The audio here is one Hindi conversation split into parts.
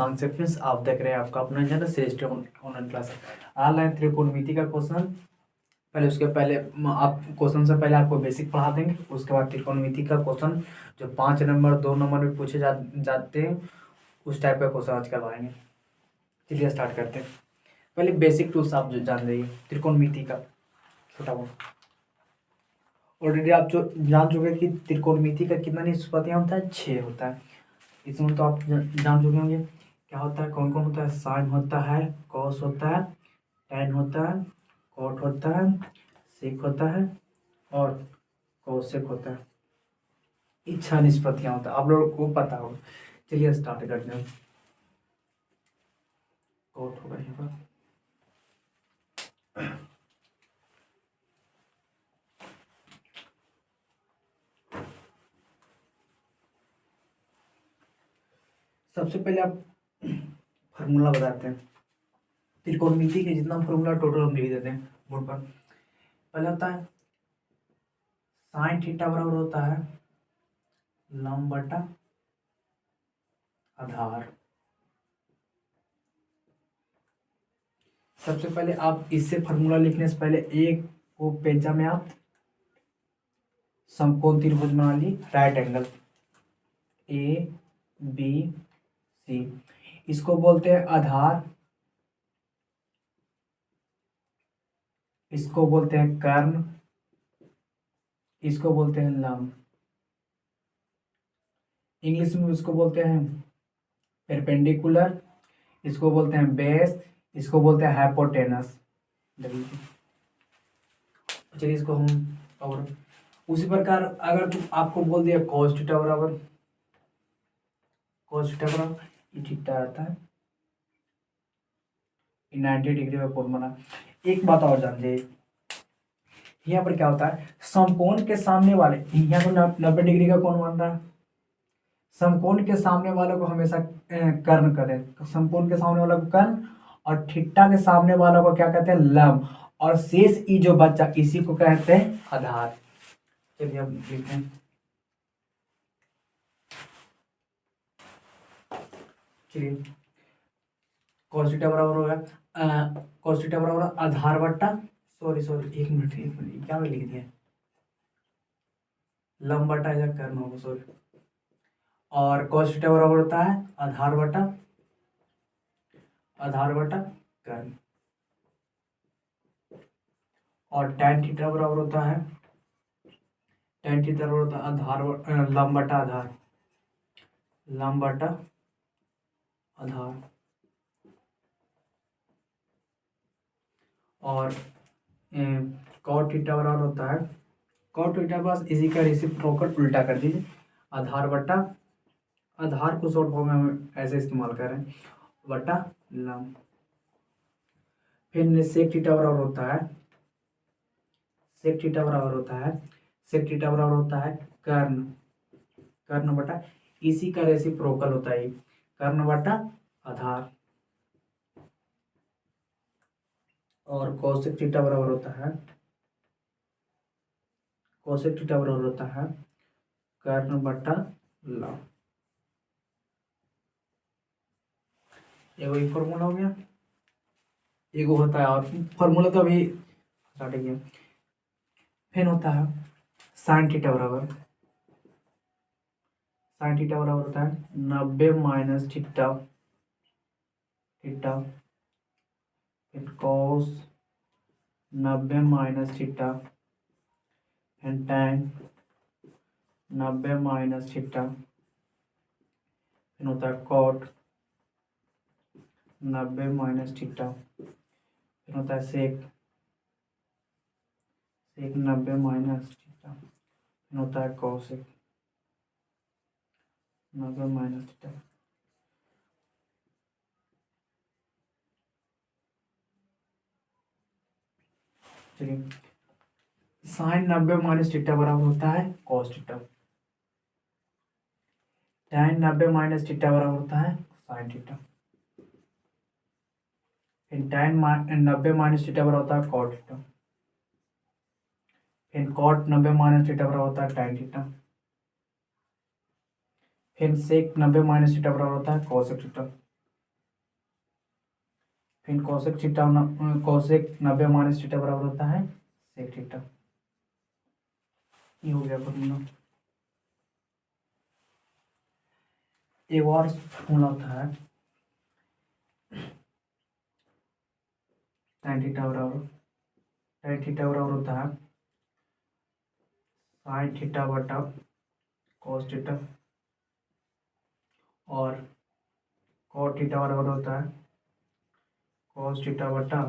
शशांक से फ्रेंड्स, आप देख रहे हैं आपका अपना चैनल श्रेष्ठ ऑनलाइन क्लास। ऑनलाइन त्रिकोणमिति का क्वेश्चन, पहले उसके पहले आप क्वेश्चन से पहले आपको बेसिक पढ़ा देंगे। उसके बाद त्रिकोणमिति का क्वेश्चन जो 5 नंबर 2 नंबर में पूछे जाते हैं उस टाइप का क्वेश्चन आज करवाएंगे। चलिए स्टार्ट करते हैं। पहले बेसिक टूल्स आप जो जान रही त्रिकोणमिति का छोटा बहुत ऑलरेडी आप जो जान चुके हैं कि त्रिकोणमिति का कितना निष्पत्तियां होता है, 6 होता है। इसमें तो आप जान चुके होंगे क्या होता है, कौन कौन होता है। साइन होता है, कॉस होता है, टैन होता है, कॉट होता है, सेक होता है और कोसेक होता है। इच्छा निष्पत्तियां होता है, आप लोगों को पता होगा। चलिए स्टार्ट करते हैं। कॉट होगा यहाँ पर, सबसे पहले आप फार्मूला बताते हैं। त्रिकोणमिति के जितना फार्मूला टोटल हम लिख देते हैं बोर्ड पर। पहले होता है साइन थीटा बराबर होता है लंब बटा आधार। सबसे पहले आप इससे फार्मूला लिखने से पहले एक को पेजा में आप समकोण त्रिभुज बना ली, right angle A B C. इसको बोलते हैं आधार, इसको बोलते हैं कर्ण, इसको बोलते हैं लंब। इंग्लिश में इसको बोलते हैं परपेंडिकुलर, इसको बोलते हैं बेस, इसको बोलते हैं हाइपोटेनस। चलिए इसको हम और उसी प्रकार अगर तुम आपको बोल दिया cos थीटा बराबर, cos थीटा बराबर ये थीटा आता है 90 डिग्री का कोण बना। एक बात और जान लीजिए, यहाँ पर क्या होता है, समकोण के सामने वाले, यहाँ तो 90 डिग्री का कोण बन रहा है। समकोण के सामने वालों को हमेशा कर्ण करें, समकोण के सामने वालों को कर्ण और थीटा के सामने वालों को क्या कहते हैं, लंब। और शेष ई जो बच्चा इसी को कहते हैं आधार। चलिए अब लिखते हैं। चलिए cos थीटा बराबर होगा cos थीटा बराबर आधार बट्टा, सॉरी एक मिनट क्या मैं लिख दिया, लंब बटा या कर्ण होगा, सॉरी। और cos थीटा बराबर होता है आधार बटा कर्ण। और tan थीटा बराबर होता है आधार लंब बटा आधार। और cot थीटा बराबर होता है, cot थीटा बस इसी का रेसिप्रोकल उल्टा कर दीजिए, आधार बटा आधार को शॉर्ट फॉर्म में हम ऐसे इस्तेमाल करें बटा लंब। फिर सेक थीटा बराबर होता है कर्ण बटा इसी का रेसिप्रोकल होता है कर्ण बटा आधार। और कोसेक थीटा बराबर होता है कर्ण बटा लंब। एक फॉर्मूला हो गया, एक होता है और फॉर्मूला तो अभी स्टार्ट किया। फिर होता है साइन थीटा बराबर होता है 90 माइनस थीटा, फिर कॉस 90 माइनस थीटा, फिर टैन 90 माइनस थीटा, फिर होता है कॉट 90 माइनस थीटा, फिर होता है सेक 90 माइनस थीटा, फिर होता है कॉसेक 90 माइनस थीटा। चलिए साइन 90 माइनस थीटा बराबर होता है cos theta, tan 90 minus theta बराबर होता है साइन थीटा, फिर टैन 90 माइनस थीटा बराबर होता है कॉट थीटा, फिर कॉट 90 माइनस थीटा बराबर होता है टैन थीटा, फिर सेक 90 माइनस थीटा बराबर होता है कॉसेक थीटा। फिर cosec theta cosec 90 minus theta बराबर होता है सेक थीटा। ये हो गया फॉर्मूला। एक और फॉर्मूला होता है tan थीटा बराबर होता है साइन थीटा बटा कॉस थीटा, और कॉट थीटा बराबर होता है कॉस थीटा बटा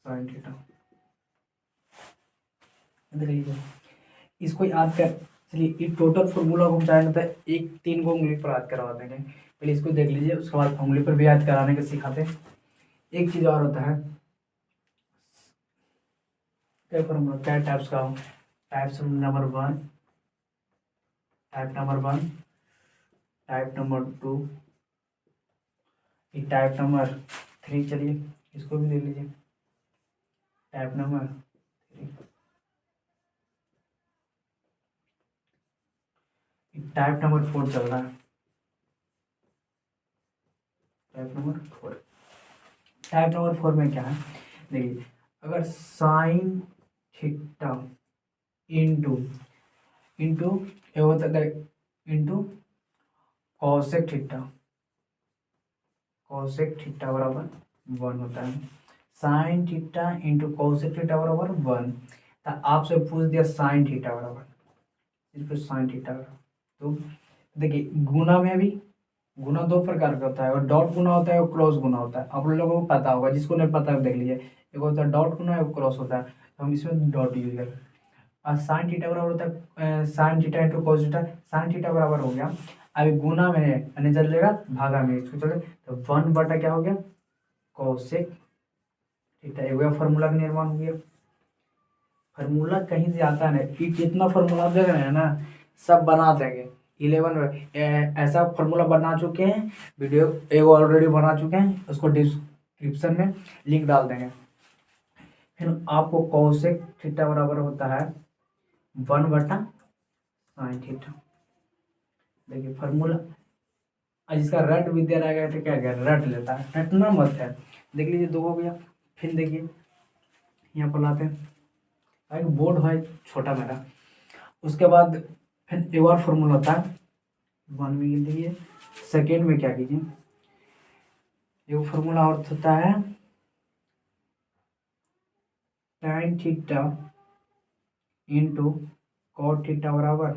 साइन थीटा। देख लीजिए, इसको याद कर, चलिए इस टोटल फॉर्मूला को हम चाहें तो एक 3 को उंगली पर याद करवा देंगे। पहले इसको देख लीजिए, उसके बाद उंगली पर भी याद कराने के सिखाते हैं। एक चीज़ और होता है, क्या फॉर्मूला, क्या टाइप्स का हो, types number 1, type number 1, type number 2, type number 3। चलिए इसको भी ले लीजिए, टाइप नंबर 3, टाइप नंबर 4 चल रहा है, टाइप नंबर 4। टाइप नंबर 4 में क्या है, देखिए, अगर साइन थीटा इंटू इंटू ये होता है इंटू कॉसेक थीटा बराबर 1 होता है। Sine theta into cosec theta बराबर 1, तो आपसे पूछ दिया साइन थीटा बराबर, सिर्फ साइन थीटा बराबर। तो देखिए, गुना में भी गुना 2 प्रकार का होता है, और डॉट गुना होता है और क्रॉस गुना होता है। आप लोगों को पता होगा, जिसको नहीं पता देख लीजिए, एक होता है डॉट गुना, एक क्रॉस होता है, तो हम इसमें डॉट यूज करें। और साइन थीटा बराबर होता है sine theta into cos theta, sine theta बराबर हो गया, अभी गुना में यानी चल जाएगा भागा में, इसको चले तो 1 बटा क्या हो गया कॉसेक थीटा। एक फार्मूला का निर्माण हो गया। फार्मूला कहीं से आता है ना, जितना फार्मूला देख रहे हैं ना, सब बना देंगे 11 में। ऐसा फार्मूला बना चुके हैं, वीडियो एक ऑलरेडी बना चुके हैं, उसको डिस्क्रिप्शन में लिंक डाल देंगे। फिर आपको कॉसेक थीटा बराबर होता है 1 बटा साइन थीटा। देखिए फार्मूला, जिसका रट विद्या रहेगा तो क्या रट लेता है, रटना मत है। देख लीजिए 2 हो गया। फिर देखिए यहाँ पर लाते हैं, एक बोर्ड है छोटा मेरा, उसके बाद फिर एक और फॉर्मूला होता है 1 में गिन लीजिए। सेकेंड में क्या कीजिए, एक फॉर्मूला और होता है tan theta into cot theta बराबर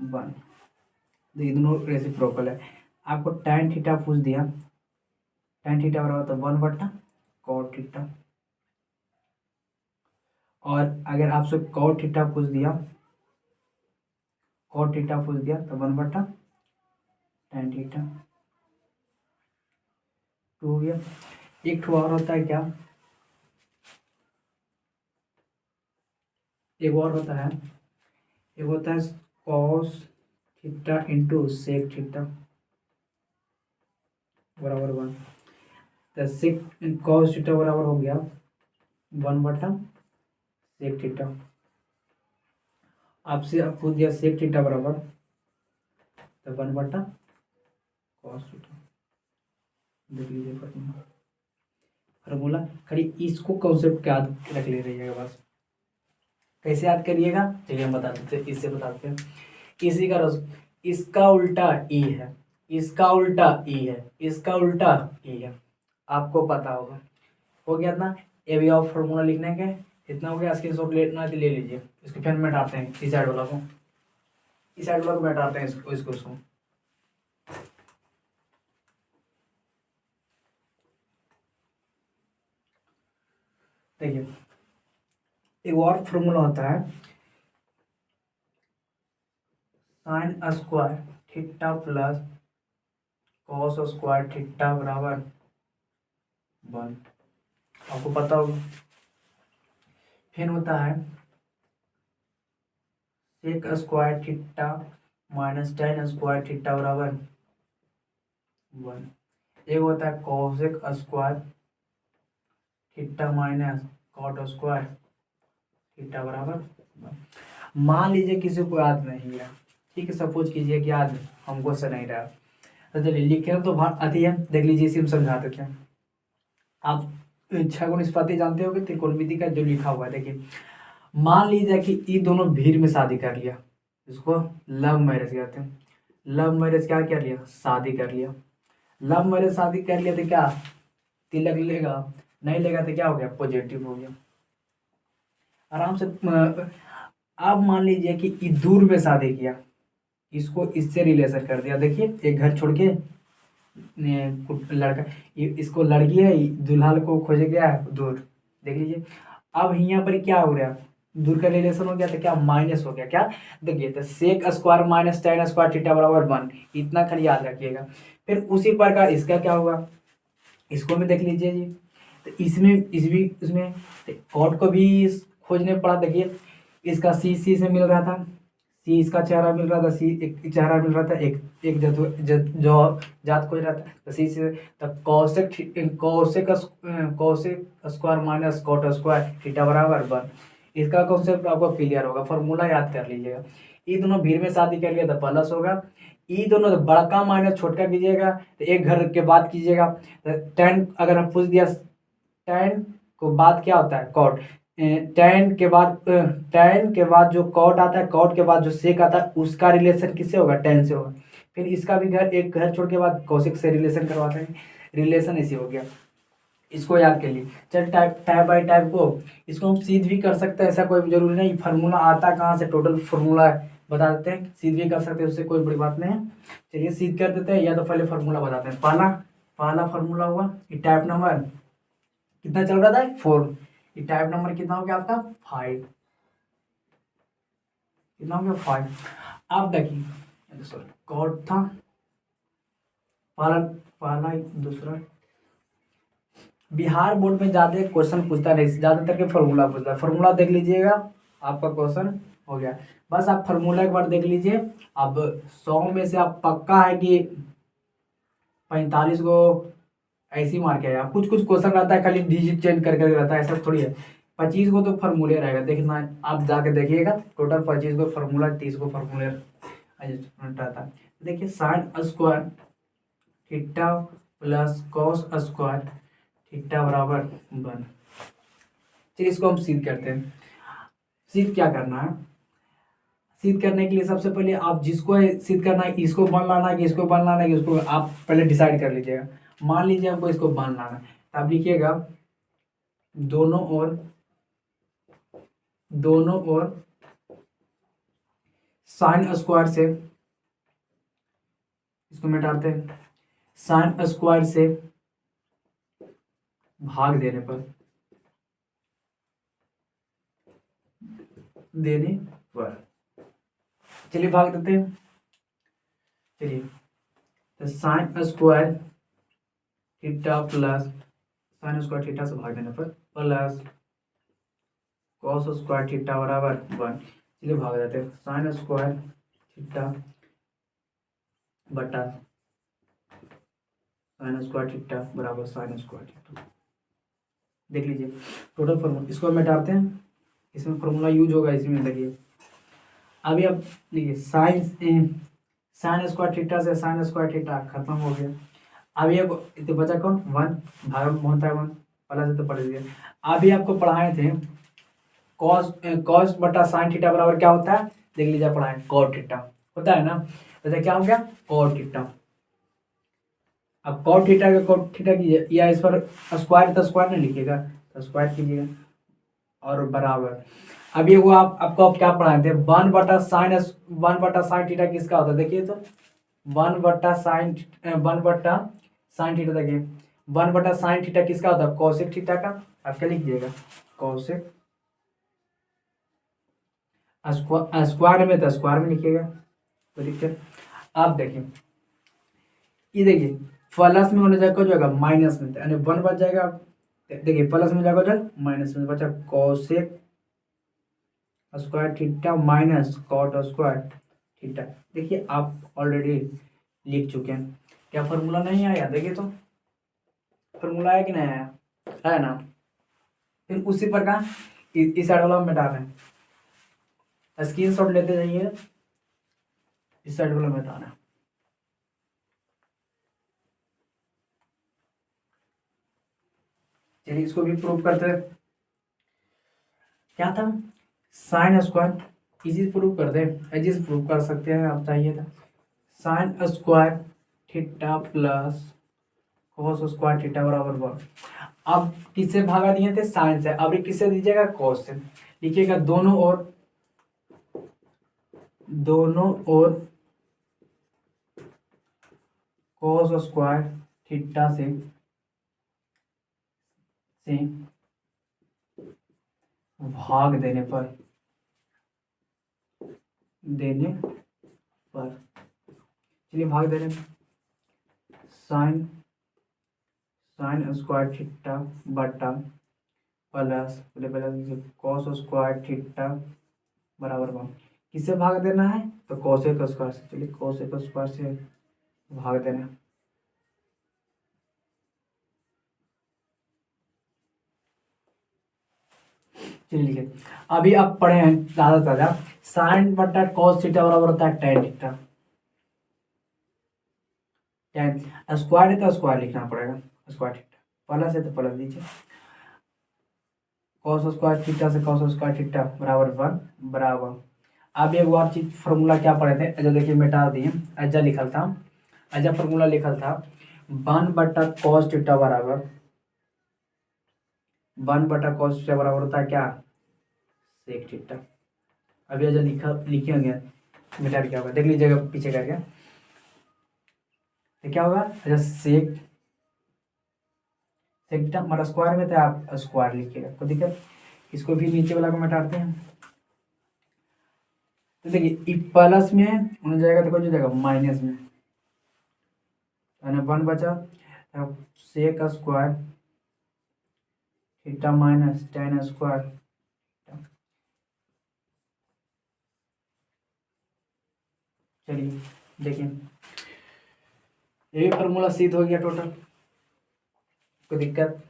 1। देखिए दोनों रेसिप्रोकल है। आपको tan थीटा पूछ दिया, tan थीटा बराबर तो 1 बटा कॉट थीटा, और अगर आपसे कॉट थीटा पूछ दिया तो 1 बटा tan थीटा। 2 हो गया। एक और होता है क्या, एक और होता है, एक होता है cos theta into sec theta बराबर 1। तो सेक कॉस थीटा बराबर हो गया 1 बटा सेक थीटा। आपसे आप पूछ दिया सेक थीटा बराबर तो 1 बटा कॉस थीटा। देख लीजिए फार्मूला खाली इसको कॉन्सेप्ट याद रख ले रहिएगा बस। कैसे याद करिएगा, चलिए हम बताते थे, इससे बताते हैं। इसी का इसका उल्टा ई है, इसका उल्टा ई है, इसका उल्टा ई है, आपको पता होगा। हो गया ना, ये भी आप फॉर्मूला लिखने के इतना हो गया। स्क्रीनशॉट लेना तो ले लीजिए। इसको फिर मिटाते हैं, इस साइड वाला को, इस साइड वाला को मिटाते हैं, इसको देखिए, एक और फॉर्मूला होता है sine square theta plus cos square theta बराबर 1, आपको पता होगा। फिर होता है sec square theta minus tan square theta बराबर 1। एक होता है cosec square theta minus cot square theta बराबर 1। मान लीजिए किसी को याद नहीं है, ठीक है, सपोज कीजिए कि याद हमको से नहीं रहा, तो चलिए लिखे तो बात आती है। देख लीजिए, इसी में समझा देते हैं। आप छह निष्पत्ति जानते होगे त्रिकोणमिति का जो लिखा हुआ है। देखिए मान लीजिए कि ये दोनों भीड़ में शादी कर लिया, इसको लव मैरिज कहते हैं। लव मैरिज क्या कर लिया, शादी कर लिया। लव मैरिज शादी कर लिया तो क्या तिलक लेगा, नहीं लेगा तो क्या हो गया, पॉजिटिव हो गया आराम से। अब मान लीजिए कि ये दूर में शादी किया, इसको इससे रिलेशन कर दिया। देखिए एक घर छोड़ के लड़का, इसको लड़की है, दुल्हा को खोजे गया है दूर, देख लीजिए। अब यहाँ पर क्या हो गया, दूर का रिलेशन हो गया तो क्या माइनस हो गया, क्या देखिए तो sec square minus tan square theta बराबर 1, इतना खाली याद रखिएगा। फिर उसी प्रकार इसका क्या होगा, इसको भी देख लीजिए जी। तो इसमें कॉट को भी खोजने पड़ा। देखिए इसका सी से मिल रहा था, सी इसका चेहरा मिल रहा था, सी एक चेहरा मिल रहा था, एक जो जात खोज रहा था, तो सी से तो cosec square minus cot square theta बराबर 1। इसका कॉन्सेप्ट आपको क्लियर होगा, फॉर्मूला याद कर लीजिएगा। ये दोनों भीड़ में शादी कर लिया तो प्लस होगा, ये दोनों तो बड़का माइनस छोटका कीजिएगा तो एक घर के बाद कीजिएगा। तो टेन अगर हम पूछ दिया टेन को बाद क्या होता है कॉट, टेन के बाद जो कॉट आता है, कॉट के बाद जो सेक आता है, उसका रिलेशन किससे होगा, टेन से होगा। फिर इसका भी घर एक घर छोड़ के बाद कौशिक से रिलेशन करवाते हैं, रिलेशन ऐसे हो गया। इसको याद कर लीजिए। चल टाइप बाई टाइप को इसको हम सीध भी कर सकते हैं, ऐसा कोई जरूरी नहीं। फार्मूला आता कहाँ से, टोटल फार्मूला बता देते हैं, सीध भी कर सकते हैं, उससे कोई बड़ी बात नहीं है। चलिए सीध कर देते हैं, या तो पहले फार्मूला बताते हैं। पहला फार्मूला हुआ, ये टाइप नंबर कितना चल रहा था, 4। ये टाइप नंबर कितना हो गया आपका, 5। कितना हो गया, 5। अब देखिए सॉरी कॉट था पहला दूसरा। बिहार बोर्ड में ज्यादा क्वेश्चन पूछता नहीं, ज्यादातर के फार्मूला पूछता है। फार्मूला देख लीजिएगा, आपका क्वेश्चन हो गया। बस आप फार्मूला एक बार देख लीजिए। अब 100 में से आप पक्का है कि 45 को ऐसी मार के आया। कुछ कुछ क्वेश्चन रहता है खाली डिजिट चेंज करके रहता है, ऐसा थोड़ी है। 25 को तो फार्मूले रहेगा, देखना आप जाके देखिएगा। टोटल 25 को फार्मूला, 30 को फार्मूले रहता है। देखिए sign square theta plus cos square theta बराबर 1। चलिए इसको हम सिद्ध करते हैं। सिद्ध क्या करना है, सिद्ध करने के लिए सबसे पहले आप जिसको सिद्ध करना है, इसको बन लाना है कि इसको बन लाना है कि उसको, आप पहले डिसाइड कर लीजिएगा। मान लीजिए आपको इसको बन लाना है, तो आप लिखिएगा दोनों ओर साइन स्क्वायर से, इसको मिटाते हैं, साइन स्क्वायर से भाग देने पर चलिए भाग देते हैं। चलिए तो sign square theta plus sign square theta से भाग देने पर प्लस कॉस स्क्वायर थीटा बराबर 1। चलिए भाग देते हैं, साइन स्क्वायर थीटा बटा साइन स्क्वायर थीटा बराबर साइन स्क्वायर थीटा। देख लीजिए टोटल फॉर्मूला, इसको मिटाते हैं, इसमें फॉर्मूला यूज होगा इसमें। देखिए अभी अब देखिए साइन स्क्वायर थीटा से साइन स्क्वायर थीटा खत्म हो गया। अभी अब तो बचा कौन, 1, भाग में होता है 1, पहला से तो पढ़ लिया। अभी आपको पढ़ाए थे कॉस बटा साइन थीटा बराबर क्या होता है, देख लीजिए पढ़ाए, कॉट थीटा होता है ना। तो क्या हो गया, कॉट थीटा। अब कॉट थीटा का कॉट थीटा कीजिए, या इस पर स्क्वायर तो स्क्वायर नहीं लिखिएगा, तो स्क्वायर कीजिएगा और बराबर। अभी वो आपको क्या पढ़ाए थे, 1 बटा साइन थीटा किसका होता है, देखिए तो 1 बटा साइन थीटा। देखिए 1 बटा साइन थीटा किसका होता है, कौशिक थीटा का। आप क्या लिखिएगा, कौशिक स्क्वायर में, तो स्क्वायर में लिखिएगा, तो दिक्कत। आप देखिए ये देखिए प्लस में होने जाएगा, जो माइनस में, यानी 1 बच जाएगा। देखिए प्लस में जाएगा जो माइनस में बचा, cosec square theta minus cot square theta. देखिए आप ऑलरेडी लिख चुके हैं, क्या फॉर्मूला नहीं आया, देखिए तो फॉर्मूला आया कि नहीं आया, है ना। फिर उसी प्रकार इस साइड वाला में डालें, स्क्रीन शॉट लेते जाइए, इस साइड वाला में डालें। चलिए इसको भी प्रूव करते हैं। क्या था, साइन स्क्वायर, इजी प्रूव कर दे, इजी प्रूव कर सकते हैं आप चाहिए था। Sign square theta plus cos square theta बराबर 1। अब किससे भागा दिए थे, साइन से, अब ये किससे दीजिएगा, कोस से। लिखिएगा दोनों ओर, दोनों ओर कोस स्क्वायर थीटा से भाग देने पर चलिए भाग देने, साइन स्क्वायर थीटा बटा प्लस कॉस स्क्वायर थीटा बराबर 1। किससे भाग देना है, तो कोसेक स्क्वायर से। चलिए कोसेक स्क्वायर से भाग देना। चलिए लिखिए, अभी आप पढ़े हैं ज्यादा ताजा, साइन बटा कॉस थीटा बराबर होता है टेन थीटा। टेन स्क्वायर है तो स्क्वायर लिखना पड़ेगा, स्क्वायर थीटा, प्लस है तो प्लस दीजिए। कॉस स्क्वायर थीटा से कॉस स्क्वायर थीटा बराबर 1 बराबर। अब एक और चीज फॉर्मूला क्या पढ़े थे, ऐसा देखिए मिटा दिए, ऐसा लिखल था, ऐसा फॉर्मूला लिखल था 1 बटा कॉस थीटा बराबर 1 बटा कॉस थीटा बराबर होता है क्या, सेक थीटा। अभी ऐसा लिखे होंगे, मिटा क्या होगा देख लीजिएगा पीछे करके, तो क्या होगा, अच्छा सेक थीटा हमारा स्क्वायर में था, आप स्क्वायर लिखिएगा कोई दिक्कत। इसको भी नीचे वाला को मिटाते हैं, तो देखिए प्लस में होने जाएगा तो कौन जाएगा माइनस में, वन बचा, sec square theta minus tan square. चलिए देखिए ये फॉर्मूला सिद्ध हो गया टोटल, कोई दिक्कत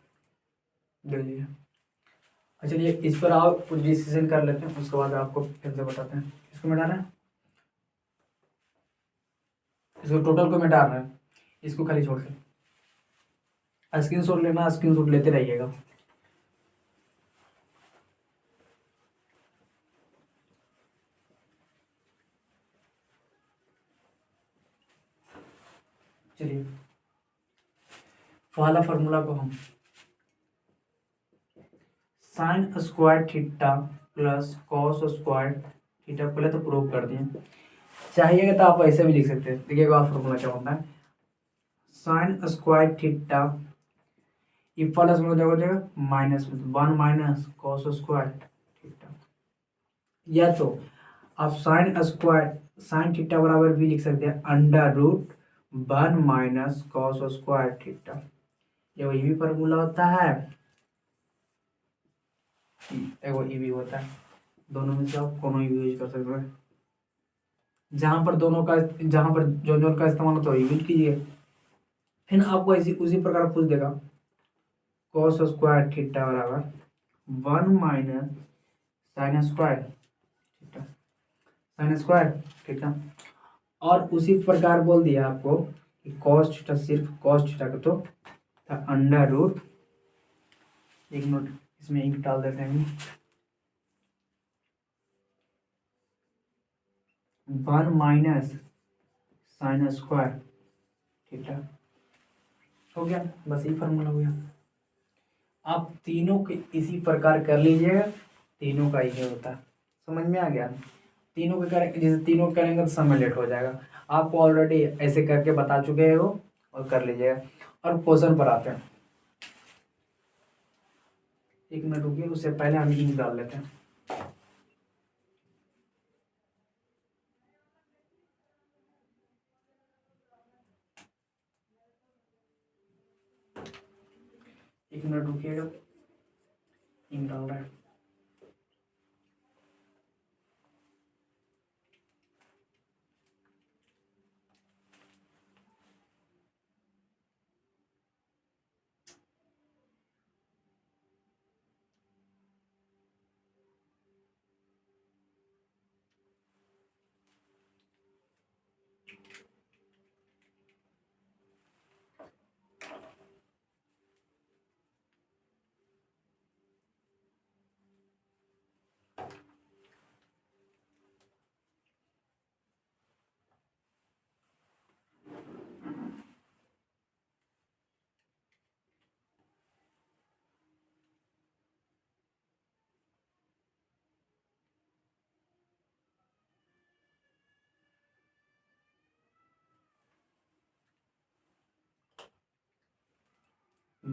देख लीजिए। अच्छा चलिए इस पर आप कुछ डिसीजन कर लेते हैं, उसके बाद आपको फिर से बताते हैं। इसको मिटाना है, इसको टोटल को मिटा रहा है, इसको खाली छोड़ के स्क्रीन शॉट लेना, स्क्रीन शॉट लेते रहिएगा। चलिए पहला फार्मूला को हम sign square theta plus cos square theta पहले तो प्रूव कर दिए, चाहिएगा तो आप ऐसे भी लिख सकते हैं। देखिएगा फार्मूला क्या होता है, साइन स्क्वायर थीटा ये प्लस में हो जाएगा माइनस में, 1 माइनस कॉस स्क्वायर थीटा, या तो आप साइन थीटा बराबर भी लिख सकते हैं under root 1 minus cos square theta. ये वही भी फार्मूला होता है, एगो ई भी होता है, दोनों में से आप कोनो भी यूज कर सकते हैं। जहां पर दोनों का, जहां पर जो का इस्तेमाल होता है यूज कीजिए। फिर आपको ऐसी उसी प्रकार पूछ देगा कॉस स्क्वायर थीटा बराबर 1 minus sign square theta, sign square theta, और उसी प्रकार बोल दिया आपको कि कॉस थीटा, सिर्फ कॉस थीटा का तो अंडर रूट, एक मिनट इसमें इंक डाल देते हैं, 1 माइनस साइन स्क्वायर थीटा हो गया, बस ये फॉर्मूला हो गया। आप तीनों के इसी प्रकार कर लीजिएगा, तीनों का ये होता है, समझ में आ गया। तीनों के करेंगे, जैसे तीनों करेंगे तो समय लेट हो जाएगा, आपको ऑलरेडी ऐसे करके बता चुके हैं वो, और कर लीजिएगा। और क्वेश्चन पर आते हैं, एक मिनट रुकिए, उससे पहले हम इंक डाल लेते हैं। एक मिनट रुकिएगा, इंक डाल रहा है।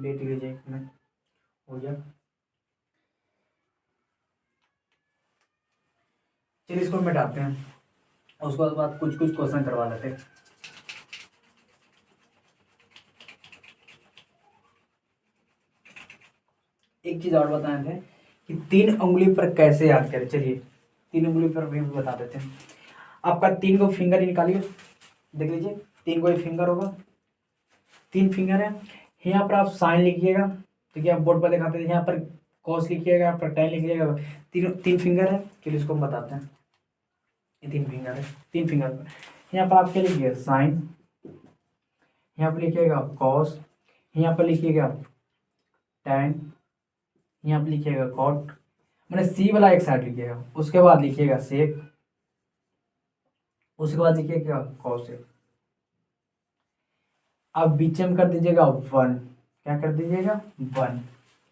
वेट कीजिए 1 मिनट, हो गया। चलिए इसको मिटाते हैं, उसके बाद कुछ कुछ क्वेश्चन करवा लेते हैं। एक चीज और बताए थे कि 3 उंगली पर कैसे याद करें। चलिए 3 उंगली पर भी बता देते हैं। आपका 3 को फिंगर निकालिए, देख लीजिए 3 को फिंगर होगा, 3 फिंगर है। यहाँ पर आप साइन लिखिएगा, ठीक है, आप बोर्ड पर दिखाते हैं। यहाँ पर कॉस लिखिएगा, यहाँ पर टेन लिखिएगा। तीन फिंगर है, चलिए इसको हम बताते हैं। ये 3 फिंगर है, 3 फिंगर पर यहाँ पर आप क्या लिखिएगा, साइन, यहाँ पर लिखिएगा कॉस, यहाँ पर लिखिएगा टेन, यहाँ पर लिखिएगा कॉट, मैंने सी वाला एक साइड लिखिएगा, उसके बाद लिखिएगा सेक, उसके बाद लिखिएगा कॉसेक। अब बीच में कर दीजिएगा 1, क्या कर दीजिएगा 1।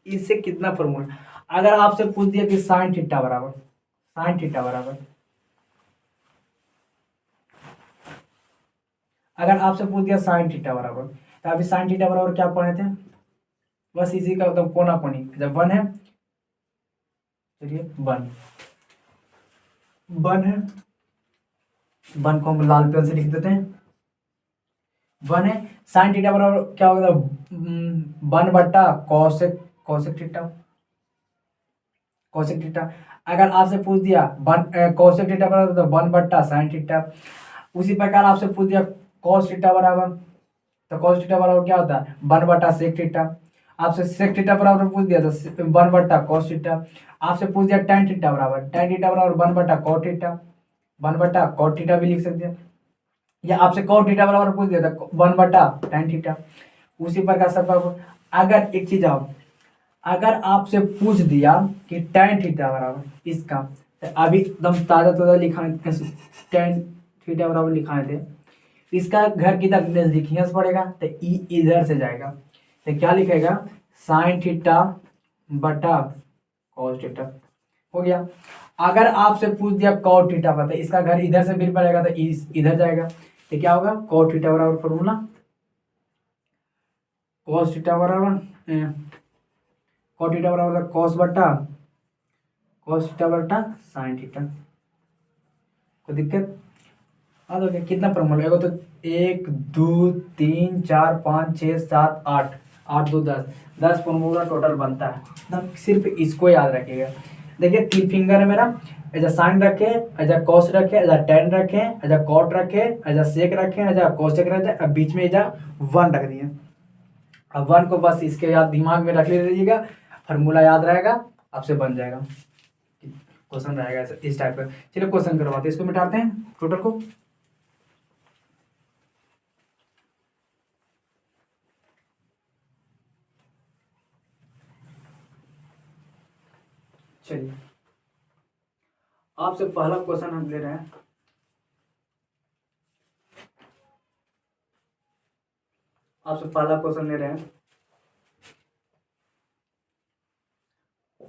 इससे कितना फॉर्मूला, अगर आपसे पूछ दिया कि साइन थीटा बराबर, साइन थीटा बराबर, अगर आपसे पूछ दिया साइन थीटा बराबर, तो अभी साइन थीटा बराबर क्या पढ़े थे, बस इसी का मतलब कोना कोनी, जब 1 है, चलिए 1 है, 1 को हम लाल पेन से लिख देते हैं। 1 है, साइन थीटा बराबर क्या होगा, 1 बट्टा cosec, cosec theta, cosec theta. अगर आपसे पूछ दिया कॉसेक थीटा बराबर तो 1 बट्टा साइन थीटा। उसी प्रकार आपसे पूछ दिया कॉस थीटा बराबर, तो कॉस थीटा बराबर क्या होता है 1 बट्टा सेक थीटा। आपसे सेक थीटा बराबर पूछ दिया तो 1 बट्टा कॉस थीटा। आपसे पूछ दिया टेन थीटा बराबर, टेन थीटा बराबर 1 बट्टा कॉट थीटा, 1 बट्टा कॉट थीटा भी लिख सकते हैं। या आपसे कॉट थीटा बराबर पूछ दिया तो 1 बट्टा टेन थीटा। उसी प्रकार सब, अगर एक चीज आप, अगर आपसे पूछ दिया कि टेन थीटा बराबर इसका, तो अभी एकदम ताज़ा ताज़ा लिखा टेन थीटा बराबर लिखाए थे, इसका घर किधर नजदीक यहाँ से पड़ेगा, तो ई इधर से जाएगा, तो क्या लिखेगा साइन थीटा बटा कॉस थीटा, हो गया। अगर आपसे पूछ दिया कॉट थीटा पर, तो इसका घर इधर से भी पड़ेगा, तो इधर जाएगा, तो क्या होगा कॉट थीटा बराबर फॉर्मूला कॉस थीटा बराबर कॉट थीटा बराबर कॉस थीटा बटा साइन थीटा। कोई दिक्कत आ तो कितना फॉर्मूला है, तो 1 2 3 4 5 6 7 8, 8 2 10 फॉर्मूला टोटल बनता है। एकदम सिर्फ इसको याद रखिएगा। देखिए 3 फिंगर है मेरा, एजा साइन रखे, एजा कॉस रखे, एजा टेन रखे, एजा कॉट रखे, एजा सेक रखे, एजा कोसेक रखे, अब बीच में एजा 1 रख दिए। अब 1 को बस इसके याद दिमाग में रख लीजिएगा, फॉर्मूला याद रहेगा, आपसे बन जाएगा। क्वेश्चन रहेगा इस टाइप का। चलिए क्वेश्चन करवाते हैं, इसको मिटाते हैं टोटल को। चलिए आपसे पहला क्वेश्चन हम ले रहे हैं, आपसे पहला क्वेश्चन ले रहे हैं